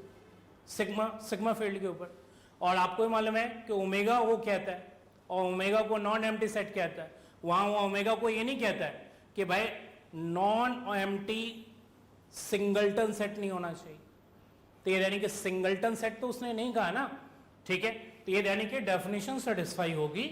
सिग्मा फील्ड के ऊपर। और आपको मालूम है कि ओमेगा वो कहता है, और ओमेगा को नॉन एम्प्टी सेट कहता है, वहां वो ओमेगा को ये नहीं कहता है कि भाई नॉन एम्प्टी सिंगलटन सेट नहीं होना चाहिए। तो ये यानी कि सिंगलटन सेट तो उसने नहीं कहा ना। ठीक है, तो ये यानी कि डेफिनेशन सेटिस्फाई होगी,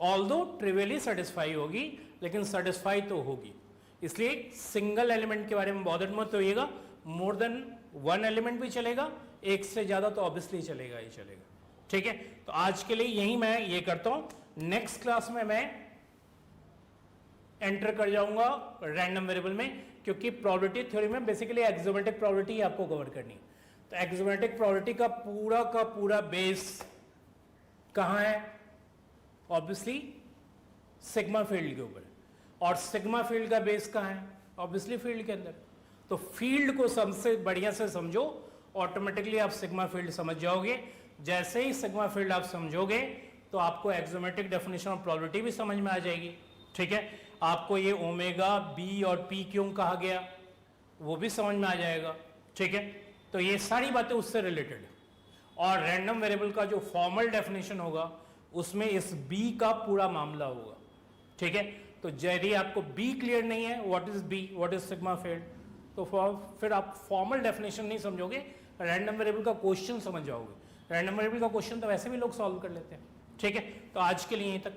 ऑल्दो ट्रिवियली सेटिस्फाई होगी, लेकिन सेटिस्फाई तो होगी। इसलिए सिंगल एलिमेंट के बारे में बॉदर मत होइएगा, मोर देन वन एलिमेंट भी चलेगा, एक से ज्यादा तो ऑब्वियसली चलेगा ही चलेगा। ठीक है, तो आज के लिए यही मैं ये करता हूं। नेक्स्ट क्लास में मैं एंटर कर जाऊंगा रैंडम वेरिएबल में, क्योंकि प्रोबेबिलिटी थ्योरी में बेसिकली एक्सोमेट्रिक प्रोबेबिलिटी आपको कवर करनी है। तो एक्सोमेट्रिक प्रोबेबिलिटी का पूरा बेस कहां है? ऑब्वियसली सिग्मा फील्ड के ऊपर, और सिग्मा फील्ड का बेस कहां है? ऑब्वियसली फील्ड के अंदर। तो फील्ड को सबसे बढ़िया से समझो, ऑटोमेटिकली आप सिग्मा फील्ड समझ जाओगे। जैसे ही सिग्मा फील्ड आप समझोगे तो आपको एक्सोमेट्रिक डेफिनेशन ऑफ प्रोबेबिलिटी भी समझ में आ जाएगी। ठीक है, आपको ये ओमेगा बी और पी क्यों कहा गया वो भी समझ में आ जाएगा। ठीक है, तो ये सारी बातें उससे रिलेटेड है। और रैंडम वेरिएबल का जो फॉर्मल डेफिनेशन होगा उसमें इस बी का पूरा मामला होगा। ठीक है, तो यदि आपको बी क्लियर नहीं है, what is B, what is sigma field, तो फिर आप फॉर्मल डेफिनेशन नहीं समझोगे, रैंडम वेरिएबल का क्वेश्चन समझ जाओगे। रैंडम वेरिएबल का क्वेश्चन तो वैसे भी लोग सॉल्व कर लेते हैं। ठीक है, तो आज के लिए यहीं तक।